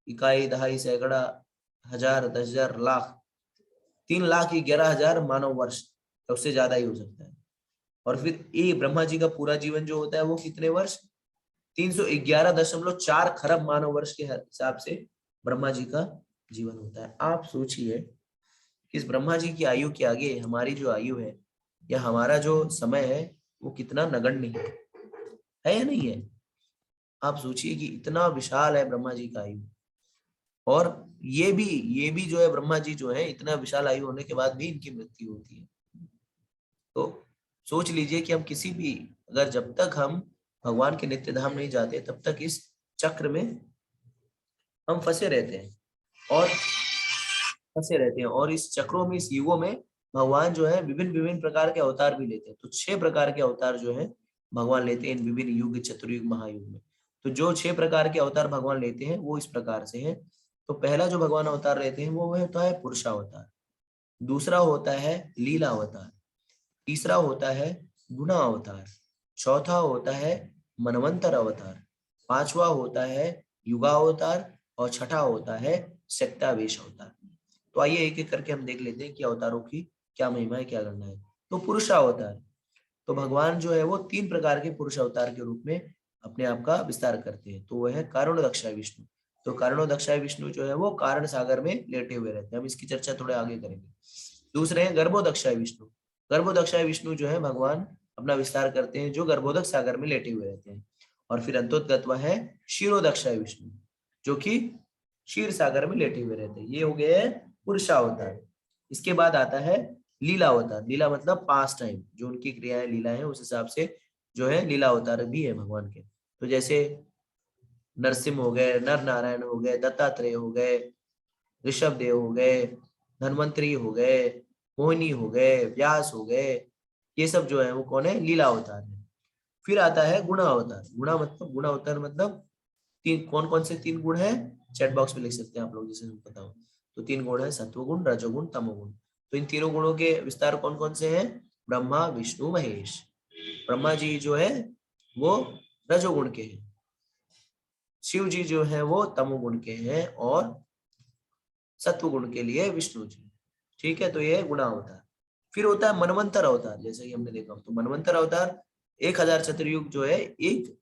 इकाई, दहाई, सैकड़ा, हजार, 10,000, लाख, 3,11,000 मानव वर्ष, उससे ज्यादा ही हो सकता है। और फिर ये ब्रह्मा जी का पूरा जीवन जो होता है वो कितने वर्ष, 311.4 खरब मानव वर्ष के हिसाब से ब्रह्मा जी का जीवन होता है। आप सोचिए इस ब्रह्मा जी की आयु के आगे हमारी जो आयु है या हमारा जो समय है वो कितना नगण्य है या नहीं है। आप सोचिए कि इतना विशाल है ब्रह्मा जी का आयु, और ये भी जो है ब्रह्मा जी जो है इतना विशाल आयु होने के बाद भी इनकी मृत्यु होती है। तो सोच लीजिए कि हम किसी भी, अगर जब तक हम भगवान के नित्य धाम नहीं जाते तब तक इस चक्र में हम फंसे रहते हैं और इस चक्रों में, इस युगों में भगवान जो है विभिन्न विभिन्न प्रकार के अवतार भी लेते हैं। तो 6 प्रकार के अवतार जो है भगवान लेते हैं इन विभिन्न युग, चतुर्युग, महायुग में। तो जो 6 प्रकार के अवतार भगवान लेते हैं वो इस प्रकार से है। तो पहला जो भगवान अवतार लेते हैं वो होता है पुरुषावतार, दूसरा होता है लीला अवतार, तीसरा होता है गुणा अवतार, चौथा होता है मनवंतर अवतार, पांचवा होता है युगा अवतार, और छठा होता है शक्तावेश अवतार। तो आइए एक एक करके हम देख लेते हैं कि अवतारों की क्या महिमा है, क्या करना है। तो पुरुष अवतार, तो भगवान जो है वो 3 प्रकार के पुरुष अवतार के रूप में अपने आप का विस्तार करते हैं। तो वह है कारणोदक्षाय विष्णु। तो कारणोदक्षाय विष्णु जो है वो कारण सागर में लेटे हुए रहते हैं। हम इसकी चर्चा थोड़े आगे करेंगे। दूसरे हैं गर्भोदक्षाय विष्णु। गर्भोदक्षाय विष्णु जो है भगवान अपना विस्तार करते हैं जो गर्भोदक सागर में लेटे हुए रहते हैं। और फिर अंतोदगत्वा है क्षीरोदक्षाय विष्णु, जो कि क्षीर सागर में लेटे हुए रहते हैं। ये हो गए पुरुषावतार। इसके बाद आता है लीला अवतार। लीला मतलब पास्ट टाइम, जो उनकी क्रियाएं लीला है उस हिसाब से जो है लीला अवतार भी है भगवान के। तो जैसे नरसिंह हो गए, नर नारायण हो गए, दत्तात्रेय हो गए, ऋषभ देव हो गए, धन्वंतरी हो गए, मोहिनी हो गए, व्यास हो गए, ये सब जो है वो कौन है, लीला अवतार है। फिर आता है गुणा अवतार। गुणा अवतार मतलब कौन कौन से 3 गुण है, चैट बॉक्स में लिख सकते हैं आप लोग जिसे पता हो। तो 3 गुण है, सत्वगुण, रजोगुण, तमोगुण। तो इन तीनों गुणों के विस्तार कौन कौन से हैं, ब्रह्मा, विष्णु, महेश। ब्रह्मा जी जो है वो रजोगुण के हैं, शिव जी जो है वो तमोगुण के हैं, और सत्व गुण के लिए विष्णु जी। ठीक है, तो ये गुणा अवतार। फिर होता है मनवंतर अवतार। जैसे कि हमने देखा, तो मनवंतर अवतार 1000 चतुर्युग जो है एक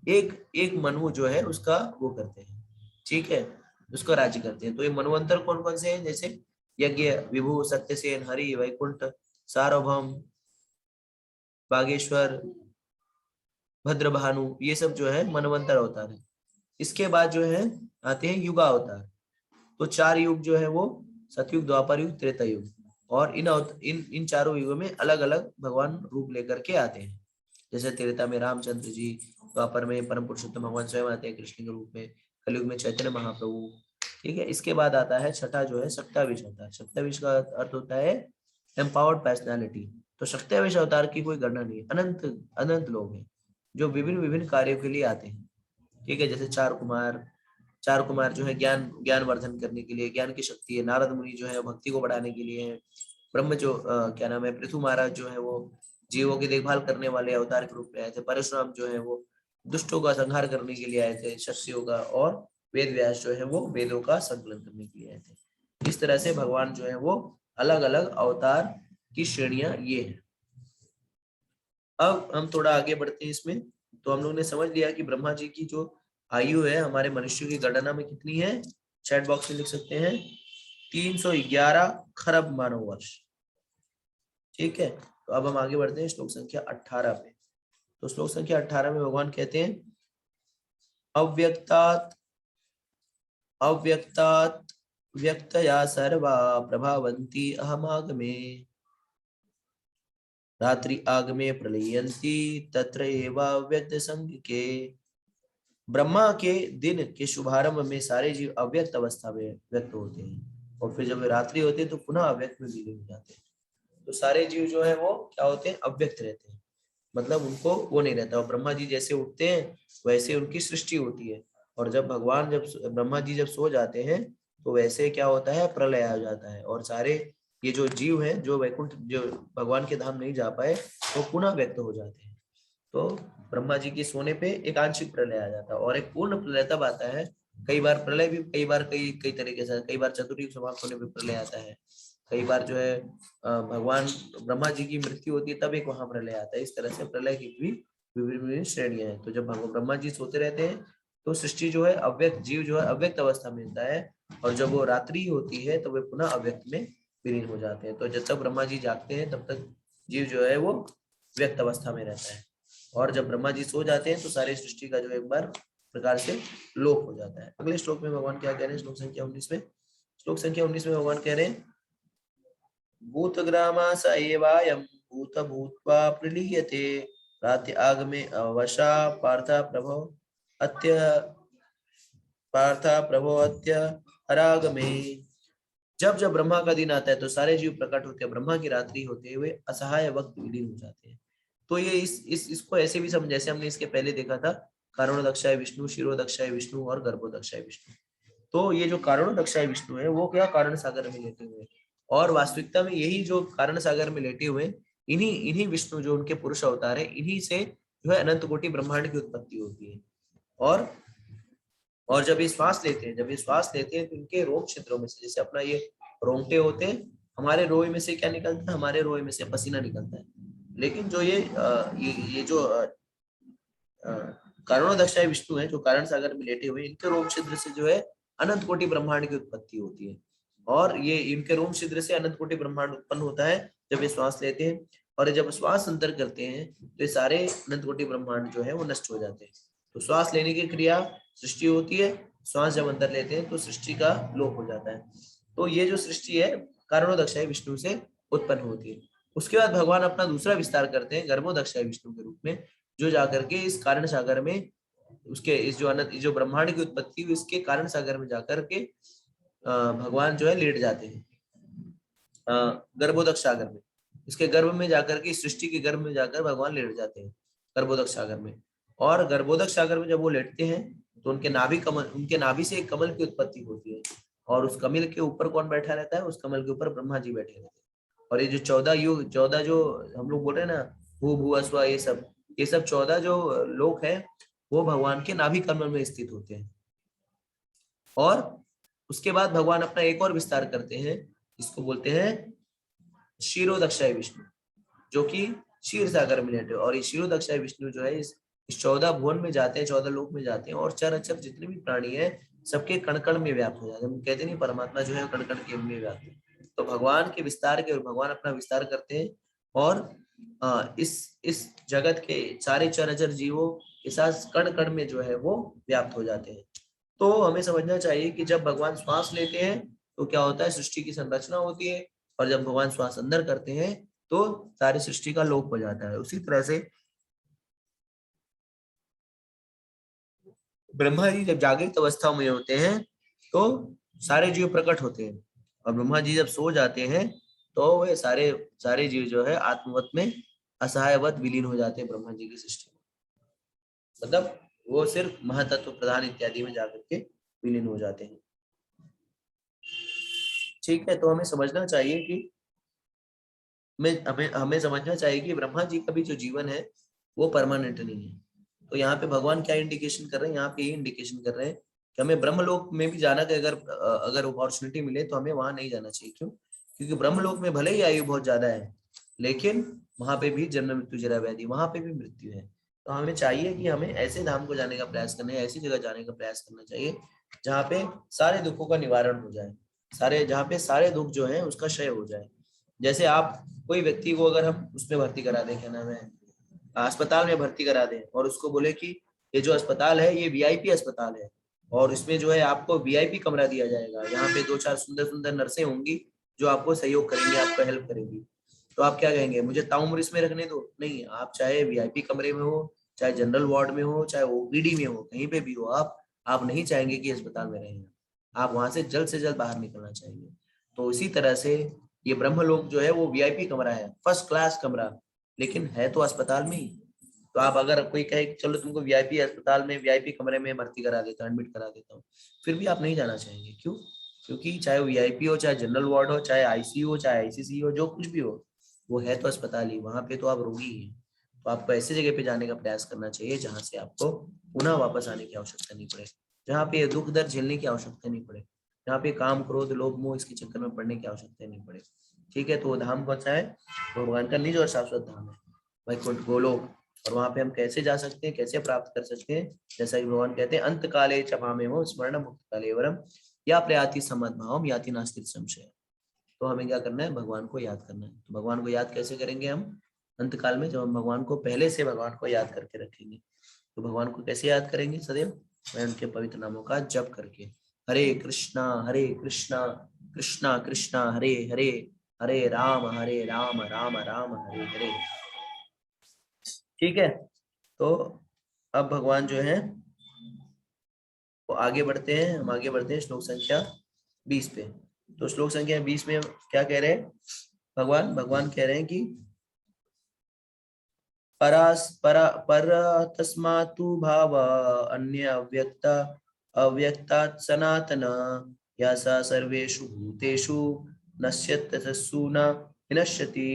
एक एक मनु जो है उसका वो करते हैं, ठीक है, उसका राज्य करते हैं। तो ये मनवंतर कौन कौन से हैं, जैसे यज्ञ, विभु, सत्यसेन, हरि, वैकुंठ, सार्वभौम, बागेश्वर, भद्रभानु, ये सब जो है मनवंतर अवतार है। इसके बाद जो है आते हैं युगा अवतार। तो 4 युग जो है वो सतयुग, द्वापर युग, त्रेता युग। और इन चारों युगों में अलग अलग भगवान रूप लेकर के आते हैं। जैसे त्रेता में रामचंद्र जी, द्वापर में परम पुरुषोत्तम भगवान स्वयं आते हैं कृष्ण के रूप में, कलयुग में चैतन्य महाप्रभु। ठीक है, इसके बाद आता है छठा जो है शक्तावेश अवतार। शक्तावेश का अर्थ होता है एम्पावर्ड पर्सनालिटी। तो शक्तावेश अवतार की कोई गणना नहीं है, अनंत अनंत लोग हैं जो विभिन्न विभिन्न कार्यों के लिए आते हैं। ठीक है, जैसे चार कुमार जो है ज्ञान ज्ञान वर्धन करने के लिए, ज्ञान की शक्ति है। नारद मुनि जो है भक्ति को बढ़ाने के लिए है। ब्रह्म जो क्या नाम है, पृथु महाराज जो है वो जीवों की देखभाल करने वाले अवतार के रूप में आए थे। परशुराम जो है वो दुष्टों का संहार करने के लिए आए थे, शस्त्रियों का। और वेद व्यास जो है वो वेदों का संकलन करने के लिए आए थे। इस तरह से भगवान जो है वो अलग अलग अवतार की श्रेणियां ये है। अब हम थोड़ा आगे बढ़ते हैं इसमें। तो हम लोग ने समझ लिया कि ब्रह्मा जी की जो आयु है हमारे मनुष्य की गणना में कितनी है, चैट बॉक्स में लिख सकते हैं 311 खरब मानव वर्ष। ठीक है, तो अब हम आगे बढ़ते हैं श्लोक संख्या 18 पे। तो श्लोक संख्या 18 में भगवान कहते हैं अव्यक्तात् अव्यक्तात् व्यक्तया सर्वा प्रभावन्ति अहमागमे रात्रि आगमे प्रलयंती तत्र एवा व्यक्त संग के। ब्रह्मा के दिन के शुभारंभ में सारे जीव अव्यक्त अवस्था में व्यक्त होते हैं, और फिर जब रात्रि होती है तो पुनः अव्यक्त में विलीन हो जाते हैं। तो सारे जीव जो है वो क्या होते हैं, अव्यक्त रहते हैं, मतलब उनको वो नहीं रहता। और ब्रह्मा जी जैसे उठते हैं वैसे उनकी सृष्टि होती है। और जब ब्रह्मा जी जब सो जाते हैं तो वैसे क्या होता है, प्रलय आ जाता है, और सारे ये जो जीव हैं जो वैकुंठ, जो भगवान के धाम नहीं जा पाए, वो पुनः व्यक्त हो जाते हैं। तो ब्रह्मा जी के सोने पे एक आंशिक प्रलय आ जाता है, और एक पूर्ण प्रलय तब आता है। कई बार प्रलय भी कई बार कई कई तरीके से, कई बार चतुर्युग समाप्त होने पे प्रलय आता है, कई बार जो है भगवान ब्रह्मा जी की मृत्यु होती है तब एक वहां प्रलय आता है। इस तरह से प्रलय की भी विभिन्न श्रेणियां हैं। तो जब ब्रह्मा जी सोते रहते हैं तो सृष्टि जो है अव्यक्त, जीव जो है अव्यक्त अवस्था में रहता है, और जब वो रात्रि होती है तो वे पुनः अव्यक्त में विलीन हो जाते हैं। तो जब तक ब्रह्मा जी जागते हैं तब तक जीव जो है वो व्यक्त अवस्था में रहता है, और जब ब्रह्मा जी सो जाते हैं तो सारी सृष्टि का जो एक बार प्रकार से लोप हो जाता है। अगले श्लोक में भगवान क्या कह रहे हैं, श्लोक संख्या 19 में, श्लोक संख्या 19 में भगवान कह रहे हैं, भूतग्रामा स एवायं भूत भूत्वा प्रलीयते रात्रि आगमे अवशा पार्था प्रभो अत्य हरागमे। जब जब ब्रह्मा का दिन आता है तो सारे जीव प्रकट होते हैं, ब्रह्मा की रात्रि होते हुए असहाय वक्त विलीन हो जाते हैं। तो ये इसको ऐसे भी समझ, जैसे हमने इसके पहले देखा था, कारणोदक्षाय विष्णु, शिरोदक्षाय विष्णु और गर्भोदक्षाय विष्णु। तो ये जो कारणोदक्षाय विष्णु है वो क्या कारण सागर में लेटे हुए हैं, और वास्तविकता में यही जो कारण सागर में लेटे हुए इन्हीं इन्हीं विष्णु जो उनके पुरुष अवतार है, इन्हीं से जो है अनंत कोटि ब्रह्मांड की उत्पत्ति होती है। और जब ये श्वास लेते हैं, तो इनके रोम छिद्रों में से, जैसे अपना ये रोंगटे होते हैं, हमारे रोए में से क्या निकलता है, हमारे रोए में से पसीना निकलता है। लेकिन जो ये जो कारणोदक्षाय विष्णु है, जो कारण सागर में लेटे हुए, इनके रोम छिद्र से जो है अनंत कोटि ब्रह्मांड की उत्पत्ति होती है। और ये इनके रोम छिद्र से अनंत कोटि ब्रह्मांड उत्पन्न होता है जब ये श्वास लेते हैं, और जब श्वास अंतर करते हैं तो ये सारे अनंत कोटि ब्रह्मांड जो है वो नष्ट हो जाते हैं। तो श्वास लेने की क्रिया सृष्टि होती है, श्वास जब अंतर लेते हैं तो सृष्टि का लोप हो जाता है। तो ये जो सृष्टि है कारणोदक्षाय विष्णु से उत्पन्न होती है। उसके बाद भगवान अपना दूसरा विस्तार करते हैं गर्भोदक्षाय विष्णु के रूप में, जो जाकर के इस कारण सागर में, उसके इस जो ब्रह्मांड की उत्पत्ति हुई इसके कारण सागर में जाकर के भगवान जो है लेट जाते हैं गर्भोदक सागर में। इसके गर्भ में जाकर के, सृष्टि के गर्भ में जाकर भगवान लेट जाते हैं गर्भोदक सागर में। और गर्भोदक सागर में जब वो लेटते हैं तो उनके नाभि से एक कमल की उत्पत्ति होती है, और उस कमल के ऊपर कौन बैठा रहता है, उस कमल के ऊपर ब्रह्मा जी बैठे रहते हैं। और ये जो 14 जो हम लोग बोल रहे हैं ना, भू भू स्व, ये सब 14 जो लोक है वो भगवान के नाभि कमल में स्थित होते हैं। और उसके बाद भगवान अपना एक और विस्तार करते हैं, इसको बोलते हैं क्षीरोदक्षाय विष्णु, जो कि क्षीर सागर में लेटे। और ये क्षीरोदक्षाय विष्णु जो है इस 14 भुवन में जाते हैं, 14 लोक में जाते हैं, और चराचर जितने भी प्राणी है सबके कण कण में व्याप्त हो जाते हैं। हम कहते नहीं परमात्मा जो है कण कण के में व्याप्त है। तो भगवान के विस्तार के, भगवान अपना विस्तार करते हैं, और इस जगत के सारे चराचर जीवों के साथ कण कण में जो है वो व्याप्त हो जाते हैं। तो हमें समझना चाहिए कि जब भगवान श्वास लेते हैं तो क्या होता है, सृष्टि की संरचना होती है, और जब भगवान श्वास अंदर करते हैं तो सारी सृष्टि का लोप हो जाता है। उसी तरह से ब्रह्मा जी जब जागृत अवस्था में होते हैं तो सारे जीव प्रकट होते हैं, और ब्रह्मा जी जब सो जाते हैं तो वे सारे सारे जीव जो है आत्मवत में असहायवत विलीन हो जाते हैं ब्रह्मा जी की सृष्टि में। मतलब वो सिर्फ महातत्व प्रधान इत्यादि में जाकर के विलीन हो जाते हैं। ठीक है, तो हमें समझना चाहिए कि हमें हमें समझना चाहिए कि ब्रह्मा जी का भी जो जीवन है वो परमानेंट नहीं है। तो यहाँ पे भगवान क्या इंडिकेशन कर रहे हैं, यहाँ पे यही इंडिकेशन कर रहे हैं कि हमें ब्रह्मलोक में भी जाना, कि अगर अपॉर्चुनिटी मिले तो हमें वहां नहीं जाना चाहिए। क्यों? क्योंकि ब्रह्मलोक में भले ही आयु बहुत ज्यादा है, लेकिन वहां पे भी जन्म मृत्यु जरा व्याधि, वहां पे भी मृत्यु है। तो हमें चाहिए कि हमें ऐसे धाम को जाने का प्रयास करना है, ऐसी जगह जाने का प्रयास करना चाहिए जहाँ पे सारे दुखों का निवारण हो जाए, जहाँ पे सारे दुख जो है उसका क्षय हो जाए। जैसे आप कोई व्यक्ति को अगर हम उसमें भर्ती करा दें, क्या नाम है, अस्पताल में भर्ती करा दें, और उसको बोले कि ये जो अस्पताल है ये वीआईपी अस्पताल है, और इसमें जो है आपको वीआईपी कमरा दिया जाएगा, यहाँ पे 2-4 सुंदर सुंदर नर्सें होंगी जो आपको सहयोग करेंगी, आपको हेल्प करेंगी। तो आप क्या कहेंगे, मुझे ताउम्र इसमें रखने दो? नहीं, आप चाहे वीआईपी कमरे में हो, चाहे जनरल वार्ड में हो, चाहे ओपीडी में हो, कहीं पे भी हो, आप नहीं चाहेंगे कि अस्पताल में रहें, आप वहां से जल्द बाहर निकलना चाहिए। तो इसी तरह से ये ब्रह्मलोक जो है वो वीआईपी कमरा है, फर्स्ट क्लास कमरा, लेकिन है तो अस्पताल में ही। तो आप अगर कोई कहे कि चलो तुमको वीआईपी अस्पताल में वीआईपी कमरे में भर्ती करा देता हूँ, एडमिट करा देता हूँ, फिर भी आप नहीं जाना चाहेंगे। क्यों? क्योंकि चाहे वीआईपी हो, चाहे जनरल वार्ड हो, चाहे आईसीयू हो, चाहे आईसीसी हो, जो कुछ भी हो, वो है तो अस्पताल ही, वहां पे तो आप रोगी ही हैं। तो आपको ऐसी जगह पे जाने का प्रयास करना चाहिए जहां से आपको पुनः वापस आने की आवश्यकता नहीं पड़े, जहाँ पे दुख दर्द झेलने की आवश्यकता नहीं पड़े, जहाँ पे काम क्रोध लोभ मोह इसके चक्कर में पड़ने की आवश्यकता नहीं पड़े। ठीक है, तो वो धाम कौन सा है? वो भगवान का निज और शाश्वत धाम है, वैकुंठ गोलोक। और वहां पे हम कैसे जा सकते हैं, कैसे प्राप्त कर सकते हैं, जैसा कि भगवान कहते हैं अंत काले चमामेव स्मरण मुक्त काले वरम या प्रयाति समद्भावम याति नास्ति संशय। तो हमें क्या करना है, भगवान को याद करना है। तो भगवान को याद कैसे करेंगे हम, अंत काल में, जब हम भगवान को पहले से भगवान को याद करके रखेंगे। तो भगवान को कैसे याद करेंगे, सदैव मैं उनके पवित्र नामों का जप करके, हरे कृष्णा कृष्णा कृष्णा हरे हरे, हरे राम राम राम हरे हरे। ठीक है, तो अब भगवान जो है वो आगे बढ़ते हैं, हम आगे बढ़ते हैं श्लोक संख्या 20 पे। तो श्लोक संख्या 20 में क्या कह रहे हैं भगवान कह रहे हैं कि पर तस्मातु भाव अन्य अव्यक्तात् सनातन यासा सर्वेषु भूतेषु नश्यत्यसु न विनश्यति।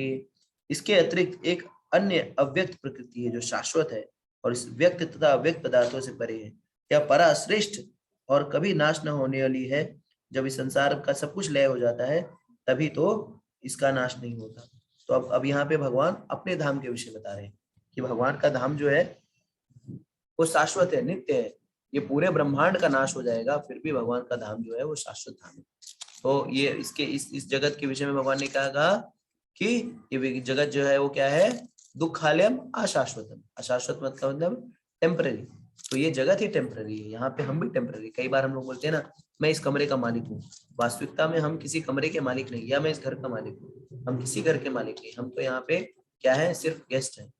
इसके अतिरिक्त एक अन्य अव्यक्त प्रकृति है जो शाश्वत है और इस व्यक्त तथा अव्यक्त पदार्थों से परे है। यह परा श्रेष्ठ और कभी नाश न होने वाली है। जब इस संसार का सब कुछ लय हो जाता है तभी तो इसका नाश नहीं होता। तो अब यहाँ पे भगवान अपने धाम के विषय बता रहे हैं कि भगवान का धाम जो है वो शाश्वत है, नित्य है। ये पूरे ब्रह्मांड का नाश हो जाएगा फिर भी भगवान का धाम जो है वो शाश्वत धाम है। तो ये इसके इस जगत के विषय में भगवान ने कहा कि ये जगत जो है वो क्या है, दुखालयम अशाश्वतम। अशाश्वत मतलब टेम्पररी। तो ये जगत ही टेम्पररी है, यहाँ पे हम भी टेम्पररी। कई बार हम लोग बोलते हैं ना मैं इस कमरे का मालिक हूँ, वास्तविकता में हम किसी कमरे के मालिक नहीं, या मैं इस घर का मालिक हूँ, हम किसी घर के मालिक नहीं। हम तो यहाँ पे क्या है, सिर्फ गेस्ट हैं।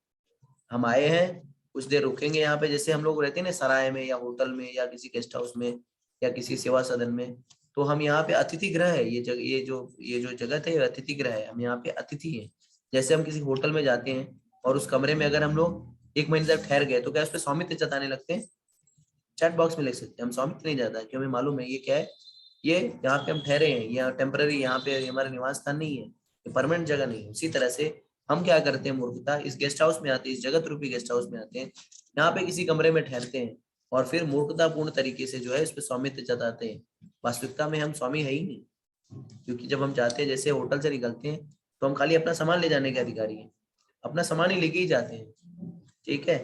हम आए हैं, कुछ देर रुकेंगे यहाँ पे, जैसे हम लोग रहते हैं ना सराय में या होटल में या किसी गेस्ट हाउस में या किसी सेवा सदन में। तो हम यहाँ पे अतिथि गृह है, ये जो जगत है ये अतिथि गृह है, हम यहाँ पे अतिथि हैं। जैसे हम किसी होटल में जाते हैं और उस कमरे में अगर हम लोग 1 महीने तक ठहर गए तो क्या उस पर स्वामित्व जताने लगते हैं, चैट बॉक्स में लिख सकते हैं हम स्वामित्व नहीं जाता, क्यों, हमें मालूम है ये क्या है, ये यहाँ पे हम ठहरे हैं, यहाँ टेम्पररी, यहाँ पे हमारा निवास स्थान नहीं है, ये परमानेंट जगह नहीं है। उसी तरह से हम क्या करते हैं, मूर्खता, इस गेस्ट हाउस में आते हैं, इस जगत रूपी गेस्ट हाउस में आते हैं, यहाँ पे किसी कमरे में ठहरते हैं और फिर मूर्खतापूर्ण तरीके से जो है इस पे स्वामित्व जताते हैं। वास्तविकता में हम स्वामी है ही नहीं, क्योंकि जब हम जाते हैं, जैसे होटल से निकलते हैं तो हम खाली अपना सामान ले जाने के अधिकारी हैं, अपना सामान ही लेके ही जाते हैं। ठीक है,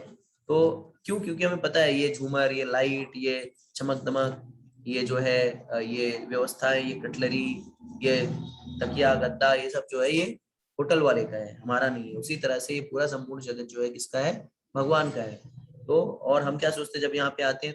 तो क्यों, क्योंकि हमें पता है ये झूमर, ये लाइट, ये चमक दमक, ये जो है ये व्यवस्था है, ये कटलरी, ये तकिया गद्दा, ये सब जो है ये होटल वाले का है, हमारा नहीं है। उसी तरह से ये पूरा संपूर्ण जगत जो है किसका है, भगवान का है। तो और हम क्या सोचते हैं जब यहाँ पे आते हैं,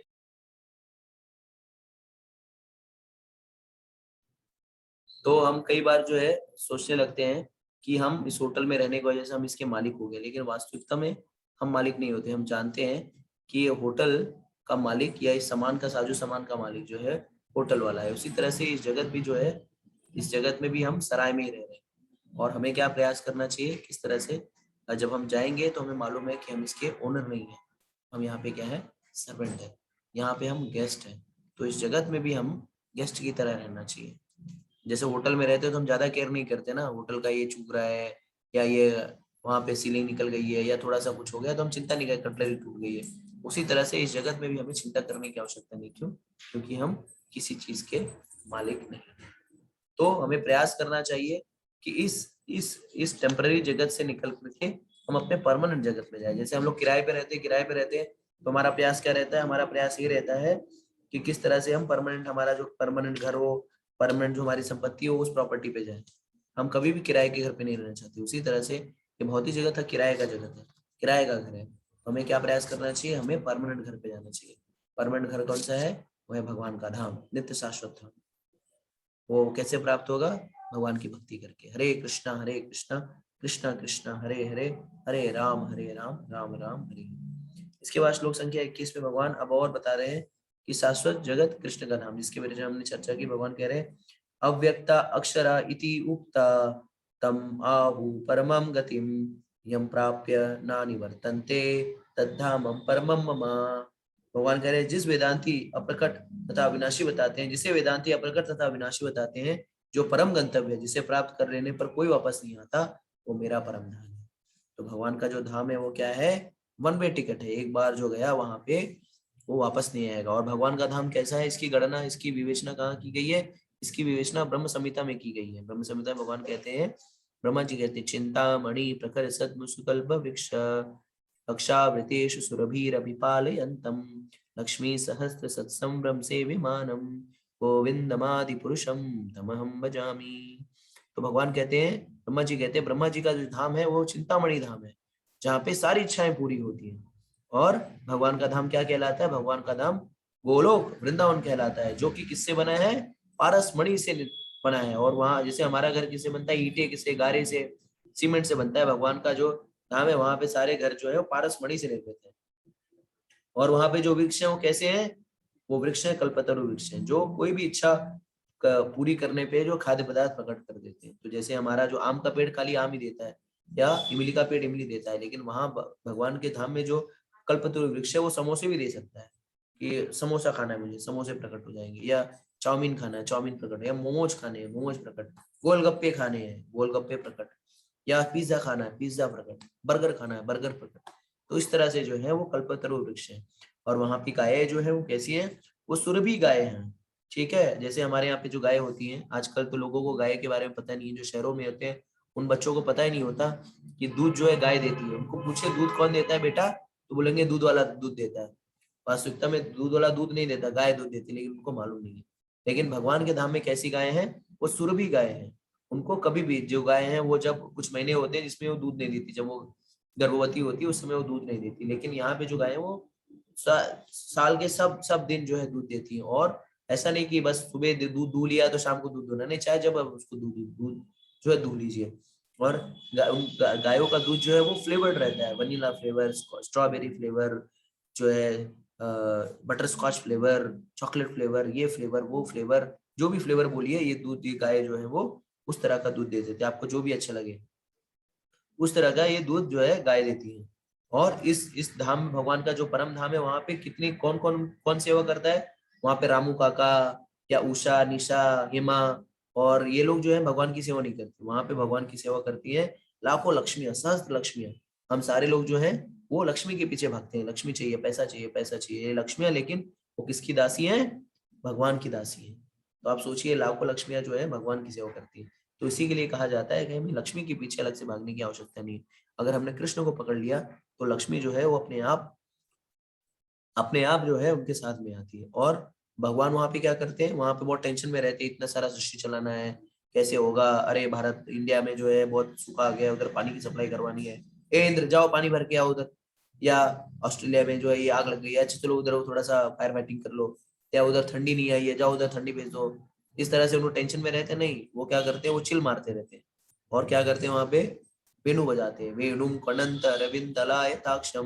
तो हम कई बार जो है सोचने लगते हैं कि हम इस होटल में रहने की वजह से हम इसके मालिक हो गए, लेकिन वास्तविकता में हम मालिक नहीं होते। हम जानते हैं कि ये होटल का मालिक या इस सामान का, साजो सामान का मालिक जो है होटल वाला है। उसी तरह से इस जगत भी जो है, इस जगत में भी हम सराय में ही रह रहे हैं। और हमें क्या प्रयास करना चाहिए, किस तरह से, जब हम जाएंगे तो हमें मालूम है कि हम इसके ओनर नहीं है, हम यहाँ पे क्या है, सर्वेंट है, यहाँ पे हम गेस्ट हैं। तो इस जगत में भी हम गेस्ट की तरह रहना चाहिए। जैसे होटल में रहते हो तो हम ज्यादा केयर नहीं करते ना, होटल का ये चूक रहा है या ये वहां पे सीलिंग निकल गई है या थोड़ा सा कुछ हो गया तो हम चिंता नहीं करते, कटलरी टूट गई है। उसी तरह से इस जगत में भी हमें चिंता करने की आवश्यकता नहीं। क्यों, क्योंकि हम किसी चीज के मालिक नहीं। तो हमें प्रयास करना चाहिए कि इस टेम्पररी जगत से निकल करके हम अपने परमानेंट जगत में जाए। जैसे हम लोग किराए पे रहते हैं तो हमारा प्रयास क्या रहता है, हमारा प्रयास ये रहता है कि किस तरह से हम परमानेंट, हमारा जो परमानेंट घर हो, परमानेंट जो हमारी संपत्ति हो, उस प्रॉपर्टी पे जाए। हम कभी भी किराए के घर पे नहीं रहना चाहते। उसी तरह से ये भौतिक जगत है, किराए का जगत है, किराए का घर है। तो हमें क्या प्रयास करना चाहिए, हमें परमानेंट घर पे जाना चाहिए। परमानेंट घर कौन सा है, वह है भगवान का धाम, नित्य शाश्वत धाम। वो कैसे प्राप्त होगा, भगवान की भक्ति करके। हरे कृष्णा कृष्णा कृष्णा हरे हरे, हरे राम राम राम हरे हरे। इसके बाद श्लोक संख्या 21 में भगवान अब और बता रहे हैं कि शाश्वत जगत कृष्ण का धाम, जिसके बारे में हमने चर्चा की। भगवान कह रहे हैं अव्यक्ता अक्षरा इति उक्ता तम आहु परमं गतिम यम प्राप्य ना निवर्तन्ते तद्धामं परमं मम। भगवान कह रहे हैं जिस वेदांती अप्रकट तथा अविनाशी बताते हैं, जिसे वेदांती अप्रकट तथा अविनाशी बताते हैं, जो परम गंतव्य है, जिसे प्राप्त कर लेने पर कोई वापस नहीं आता, वो मेरा परम धाम है। तो भगवान का जो धाम है वो क्या है, वन वे टिकट है, एक बार जो गया वहां पे वो वापस नहीं आएगा। और भगवान का धाम कैसा है, इसकी गणना, इसकी विवेचना कहाँ की गई है, इसकी विवेचना ब्रह्म संहिता में की गई है। ब्रह्म संहिता में भगवान कहते हैं, ब्रह्मा जी कहते हैं, चिंता मणि प्रखर सद मुसुकल्प वृक्ष रक्षावृतेषु सुरभिरभिपालयन्तं लक्ष्मी सहस्र सत्संभ्रम से विमानम गोविंदमादि पुरुषम तमहम भजामि। तो भगवान कहते हैं, ब्रह्मा जी कहते हैं, ब्रह्मा जी का जो धाम है वो चिंतामणि धाम है, जहाँ पे सारी इच्छाएं पूरी होती हैं। और भगवान का धाम क्या कहलाता है? भगवान का धाम गोलोक वृंदावन कहलाता है, जो कि किससे बना है? पारस मणि से बना है। और वहां जैसे हमारा घर किससे बनता है? ईंटे किससे, गारे से, सीमेंट से बनता है। भगवान का जो धाम है वहां पे सारे घर जो है वो पारस मणि से निर्मित है। और वहां पे जो वृक्ष है वो कैसे हैं? वो वृक्ष है कल्पतरु वृक्ष है, जो कोई भी इच्छा पूरी करने पे जो खाद्य पदार्थ प्रकट कर देते हैं। तो जैसे हमारा जो आम का पेड़ खाली आम ही देता है, या इमली का पेड़ इमली देता है, लेकिन वहां भगवान के धाम में जो कल्पतरु वृक्ष है वो समोसे भी दे सकता है, कि समोसा खाना है मुझे, समोसे प्रकट हो जाएंगे। या चाउमीन खाना है, चाउमीन प्रकट। या मोमोज खाने हैं, मोमोज प्रकट। गोलगप्पे खाने हैं, गोलगप्पे प्रकट। या पिज्जा खाना है, पिज्जा प्रकट। बर्गर खाना है, बर्गर प्रकट। तो इस तरह से जो है वो कल्पतरु वृक्ष है। और वहां की गायें जो है वो कैसी है? वो सुरभि गाय हैं। ठीक है, जैसे हमारे यहाँ पे जो गाय होती हैं, आजकल तो लोगों को गाय के बारे में पता नहीं है, जो शहरों में होते हैं उन बच्चों को पता ही नहीं होता कि दूध जो है गाय देती है। उनको पूछे दूध कौन देता है बेटा, तो बोलेंगे दूध वाला दूध देता है। वास्तविकता में दूध वाला दूध नहीं देता, गाय दूध देती है, लेकिन उनको मालूम नहीं है। लेकिन भगवान के धाम में कैसी गाय हैं? वो सुरभि गाय हैं। उनको कभी भी, जो गाय हैं वो जब कुछ महीने होते हैं जिसमें वो दूध नहीं देती, जब वो गर्भवती होती है उस समय वो दूध नहीं देती, लेकिन यहाँ पे जो गाय है वो साल के सब दिन जो है दूध देती है। और ऐसा नहीं कि बस सुबह दूध दूह लिया तो शाम को दूध दूना नहीं, चाहे जब अब उसको दूध दूध जो है दूह लीजिए। और गायों का दूध जो है वो फ्लेवर्ड रहता है, वनीला फ्लेवर, स्ट्रॉबेरी फ्लेवर, जो है butterscotch flavour, chocolate flavour, ये फ्लेवर वो फ्लेवर, जो भी फ्लेवर बोलिए, ये दूध, ये गाय जो है वो उस तरह का दूध दे देते हैं। आपको जो भी अच्छा लगे उस तरह का ये दूध जो है गाय देती है। और इस धाम में, भगवान का जो परम धाम है, वहां पे कितनी कौन सेवा करता है? वहां पे रामू काका, या उषा, निशा, हिमा, और ये लोग जो है भगवान की सेवा नहीं करते। वहां पे भगवान की सेवा करती है लाखों लक्ष्मियां, सहस्त्र लक्ष्मियां। हम सारे लोग जो है वो लक्ष्मी के पीछे भागते हैं, लक्ष्मी चाहिए, पैसा चाहिए, पैसा चाहिए, लक्ष्मियां। लेकिन वो किसकी दासी है? भगवान की दासी है। तो आप सोचिए, लाखों लक्ष्मियां जो है भगवान की सेवा करती है। तो इसी के लिए कहा जाता है कि हमें लक्ष्मी के पीछे अलग से भागने की आवश्यकता नहीं है। अगर हमने कृष्ण को पकड़ लिया तो लक्ष्मी जो है वो अपने आप जो है उनके साथ में आती है। और भगवान वहां पे क्या करते हैं? वहां पे बहुत टेंशन में रहते हैं, इतना सारा सृष्टि चलाना है, कैसे होगा? अरे भारत, इंडिया में जो है बहुत सूखा आ गया, उधर पानी की सप्लाई करवानी है, ए इंद्र जाओ पानी भर के आओ उधर। या ऑस्ट्रेलिया में जो है ये आग लग गई है, अच्छा चलो उधर थोड़ा सा फायर फाइटिंग कर लो। या उधर ठंडी नहीं आई है, जाओ उधर ठंडी भेज दो। इस तरह से उनको टेंशन में रहते नहीं, वो क्या करते हैं? वो चिल मारते रहते हैं। और क्या करते हैं वहां पे? वेणु बजाते हैं, वेणुम कणंत रविंदलायताक्षम।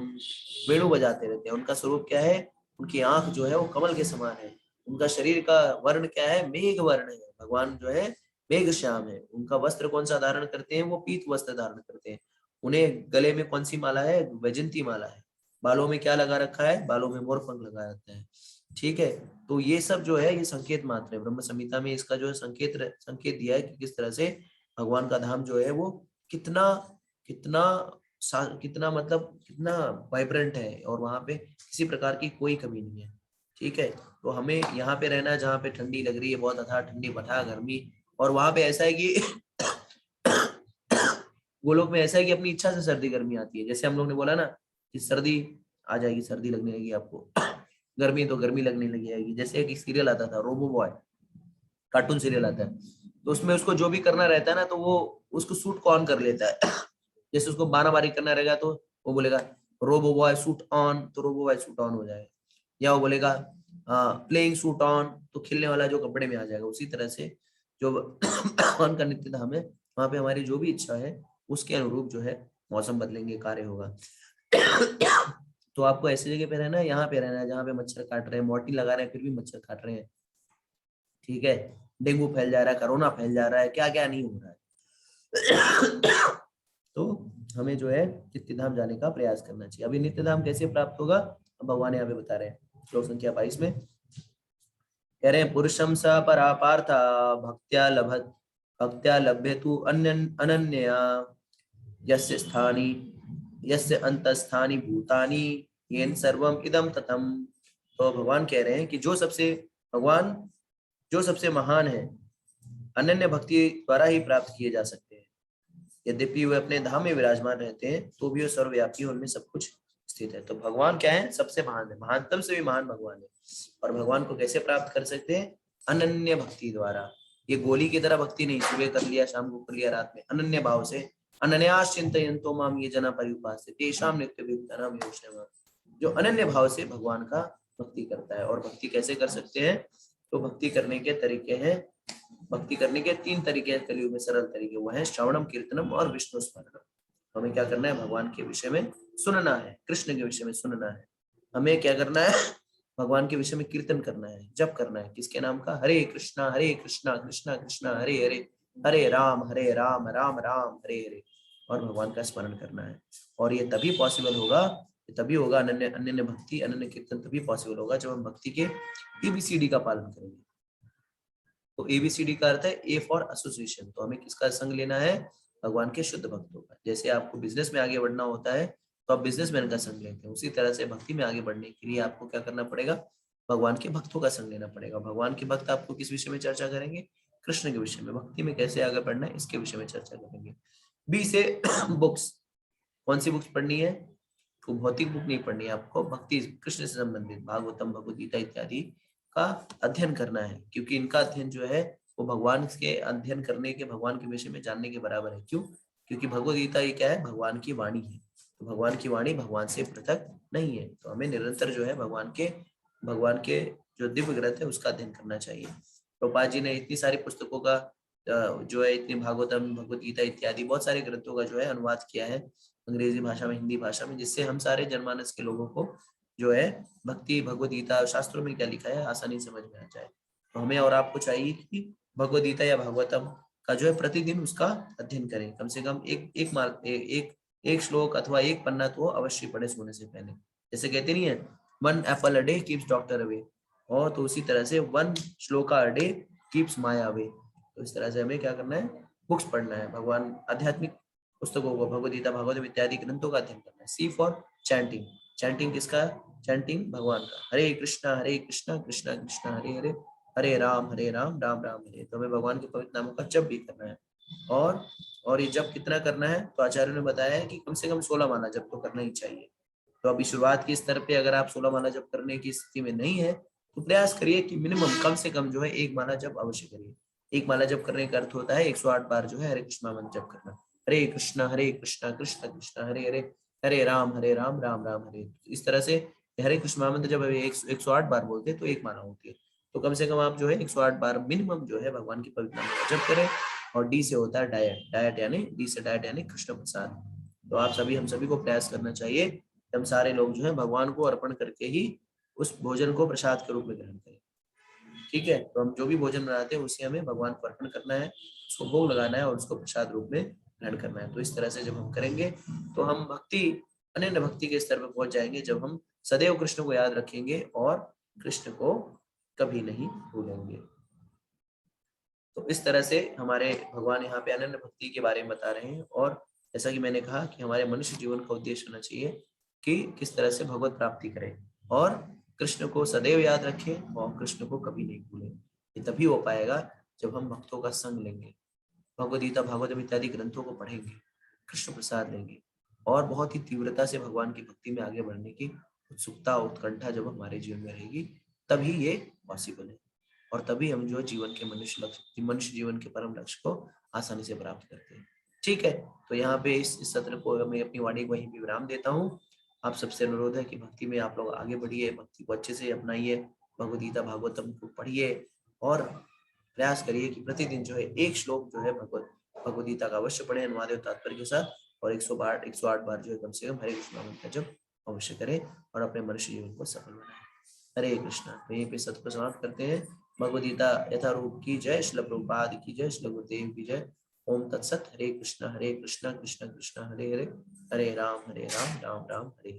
वेणु बजाते रहते हैं। उनका स्वरूप क्या है? उनकी आंख जो है वो कमल के समान है। उनका शरीर का वर्ण क्या है? मेघ वर्ण है। भगवान जो है मेघ श्याम है। उनका वस्त्र कौन सा धारण करते हैं? वो पीत वस्त्र धारण करते हैं। उन्हें गले में कौन सी माला है? वैजंती माला है। बालों में क्या लगा रखा है? बालों में मोरपंख लगा रखा है। ठीक है, तो ये सब जो है ये संकेत मात्र है। ब्रह्म संहिता में इसका जो है संकेत दिया है कि किस तरह से भगवान का धाम जो है वो कितना कितना कितना मतलब कितना वाइब्रेंट है, और वहां पे किसी प्रकार की कोई कमी नहीं है। ठीक है, तो हमें यहाँ पे रहना है जहाँ पे ठंडी लग रही है, बहुत अथाह ठंडी बठा गर्मी। और वहां पे ऐसा है कि वो लोग में ऐसा है कि अपनी इच्छा से सर्दी गर्मी आती है। जैसे हम लोग ने बोला ना कि सर्दी आ जाएगी, सर्दी लगने लगेगी आपको, गर्मी तो गर्मी लगने लगी जाएगी। जैसे एक सीरियल आता था रोबो बॉय, कार्टून सीरियल आता है, तो उसमें उसको जो भी करना रहता है ना, तो वो उसको सूट को ऑन कर लेता है। जैसे उसको बारह बारी करना रहेगा तो वो बोलेगा रोबो बॉय सूट ऑन, तो रोबो बॉय सूट ऑन हो जाएगा। या वो बोलेगा प्लेइंग सूट ऑन, तो खेलने वाला जो कपड़े में आ जाएगा। उसी तरह से जो भगवान का नित्य धाम है, वहां पे हमारी जो भी इच्छा है उसके अनुरूप जो है मौसम बदलेंगे, कार्य होगा। तो आपको ऐसी जगह पे रहना है, यहाँ पे रहना है जहाँ पे मच्छर काट रहे हैं, मोर्टी लगा रहे हैं फिर भी मच्छर काट रहे हैं। ठीक है, डेंगू फैल जा रहा है, कोरोना फैल जा रहा है, क्या क्या नहीं हो रहा है। तो हमें जो है नित्यधाम जाने का प्रयास करना चाहिए। अभी नित्यधाम कैसे प्राप्त होगा, भगवान यहाँ पे बता रहे हैं श्लोक संख्या 22 में। कह रहे हैं पुरुषम स परा पार्थ भक्त्या लभ्यतु अनन्या यस्य स्थानी यस्य अंतस्थानी भूतानि येन सर्वम इदम ततम। तो भगवान कह रहे हैं कि भगवान जो सबसे महान है, अनन्य भक्ति द्वारा ही प्राप्त किए जा सकते हैं। यद्यपि वे अपने धाम में विराजमान रहते हैं तो भी वो सर्वव्यापी, उनमें सब कुछ स्थित है। तो भगवान क्या है? सबसे महान है, महानतम से भी महान भगवान है। और भगवान को कैसे प्राप्त कर सकते हैं? अनन्य भक्ति द्वारा। ये गोली की तरह भक्ति नहीं, सुबह कर लिया, शाम को कर लिया, रात में, अनन्य भाव से। अनन्यास चिंतयन्तो माम ये जना पर्युपास्ते तेषां नित्ययुक्तानां योगक्षेमः। जो अनन्य भाव से भगवान का भक्ति करता है। और भक्ति कैसे कर सकते हैं? तो भक्ति करने के तरीके हैं, भक्ति करने के 3 तरीके हैं कलियुग में, सरल तरीके। वो है श्रवणम, कीर्तनम और विष्णु स्मरणम। हमें क्या करना है? भगवान के विषय में सुनना है, कृष्ण के विषय में सुनना है। हमें क्या करना है? भगवान के विषय में कीर्तन करना है, जप करना है। किसके नाम का? हरे कृष्णा कृष्णा कृष्णा हरे हरे, हरे राम राम राम हरे हरे। और भगवान का स्मरण करना है। और ये तभी पॉसिबल होगा, तभी होगा अनन्य अनन्य भक्ति, अनन्य कीर्तन तभी पॉसिबल होगा जब हम भक्ति के ABCD का पालन करेंगे। तो ABCD का अर्थ है A फॉर एसोसिएशन। तो हमें किसका संग लेना है? भगवान के शुद्ध भक्तों का। जैसे आपको बिजनेस में आगे बढ़ना होता है तो आप बिजनेसमैन का संग लेते हैं, उसी तरह से भक्ति में आगे बढ़ने के लिए आपको क्या करना पड़ेगा? भगवान के भक्तों का संग लेना पड़ेगा। भगवान के भक्त आपको किस विषय में चर्चा करेंगे? कृष्ण के विषय में। भक्ति में कैसे आगे बढ़ना है इसके विषय में चर्चा करेंगे। B से बुक्स। कौन सी बुक्स पढ़नी है? तो भौतिक बुक नहीं पढ़नी है आपको, भक्ति कृष्ण से संबंधित भागवतम, भगवद गीता इत्यादि का अध्ययन करना है। क्योंकि इनका अध्ययन जो है वो भगवान के अध्ययन करने के, भगवान के विषय में जानने के बराबर है। क्यों? क्योंकि भगवद गीता ये क्या है? भगवान की वाणी है। तो भगवान की वाणी भगवान से पृथक नहीं है। तो हमें निरंतर जो है भगवान के जो दिव्य ग्रंथ है उसका अध्ययन करना चाहिए। प्रभुपाद जी ने इतनी सारी पुस्तकों का जो है, इतनी भागवतम, भगवद गीता इत्यादि बहुत सारे ग्रंथों का जो है अनुवाद किया है अंग्रेजी भाषा में, हिंदी भाषा में, जिससे हम सारे जनमानस के लोगों को जो है भक्ति, भगवद गीता, शास्त्रों में क्या लिखा है आसानी समझ में आ जाए। तो हमें और आपको चाहिए कि भगवद गीता या भागवतम का जो है प्रतिदिन उसका अध्ययन करें। कम से कम एक श्लोक अथवा एक पन्ना तो अवश्य पढ़े सोने से पहले। जैसे कहते नहीं है, 1 apple a day keeps doctor away. और तो उसी तरह से 1 shloka a day keeps Maya away. तो इस तरह से हमें क्या करना है? बुक्स पढ़ना है, भगवान आध्यात्मिक पुस्तकों को, भगवद गीता, भागवतम इत्यादि ग्रंथों का अध्ययन करना है। C for chanting. चैंटिंग किसका? चैंटिंग भगवान का। हरे कृष्णा कृष्णा कृष्णा हरे हरे, हरे राम राम राम हरे। तो हमें भगवान के पवित्र नामों का जप भी करना है। और ये जप कितना करना है? तो आचार्यों ने बताया है कि कम से कम 16 माला जप तो करना ही चाहिए। तो अभी शुरुआत के स्तर पे अगर आप 16 माला जप करने की स्थिति में नहीं है तो प्रयास करिए कि मिनिमम कम से कम जो है 1 माला जप अवश्य करिए। 1 माला जप करने का अर्थ होता है 108 बार जो है हरे कृष्णा मंत्र जप करना। हरे कृष्णा कृष्णा कृष्णा हरे हरे, हरे राम राम राम हरे। इस तरह से हरे कृष्ण महामंत्र जब 108 बार बोलते हैं तो 1 माला होती है। तो कम से कम आप जो है 108 बार मिनिमम जो है भगवान की पवित्र नाम का जप करें। और D से होता है डायट। डायट यानी D से डायट यानी कृष्ण प्रसाद। तो आप सभी, हम सभी को प्रयास करना चाहिए कि हम सारे लोग जो है भगवान को अर्पण करके ही उस भोजन को प्रसाद के रूप में ग्रहण करें। ठीक है? तो हम जो भी भोजन बनाते हैं उसे हमें भगवान को अर्पण करना है, उसको भोग लगाना है और उसको प्रसाद रूप में ग्रहण करना है। तो इस तरह से जब हम करेंगे तो हम भक्ति, अनन्य भक्ति के स्तर पर पहुंच जाएंगे, जब हम सदैव कृष्ण को याद रखेंगे और कृष्ण को कभी नहीं भूलेंगे। तो इस तरह से हमारे भगवान यहाँ पे अनन्य भक्ति के बारे में बता रहे हैं। और जैसा कि मैंने कहा कि हमारे मनुष्य जीवन का उद्देश्य होना चाहिए कि किस तरह से भगवत प्राप्ति करें और कृष्ण को सदैव याद रखें और कृष्ण को कभी नहीं भूलें। ये तभी हो पाएगा जब हम भक्तों का संग लेंगे, भगवद गीता, भागवतम इत्यादि ग्रंथों को पढ़ेंगे, कृष्ण प्रसाद लेंगे और बहुत ही तीव्रता से भगवान की भक्ति में आगे बढ़ने की उत्सुकता, उत्कंठा जब हमारे जीवन में रहेगी तभी ये पॉसिबल है। और तभी हम जो जीवन के मनुष्य जीवन के परम लक्ष्य को आसानी से प्राप्त करते हैं। ठीक है? तो यहाँ पे इस सत्र को मैं अपनी वाणी को वहीं पे विराम देता हूँ। आप सबसे अनुरोध है कि भक्ति में आप लोग आगे बढ़िए, भक्ति को अच्छे से अपनाइए, भगवद गीता, भागवतम को पढ़िए और प्रयास करिए कि प्रतिदिन जो है 1 श्लोक जो है भगवद गीता का अवश्य पढ़े अनुवाद और तात्पर्य के साथ। और 108 बार जो है कम से कम हरे कृष्ण मंत्र जप अवश्य करें और अपने मनुष्य जीवन को सफल बनाएं। हरे कृष्णा। तो यहीं पे सत्र को समाप्त करते हैं। भगवद गीता यथारूप की जय, श्रील प्रभुपाद की जय, श्रील गुरुदेव की जय। ओम तत्सत। हरे कृष्णा कृष्णा कृष्णा हरे हरे, हरे राम राम राम हरे।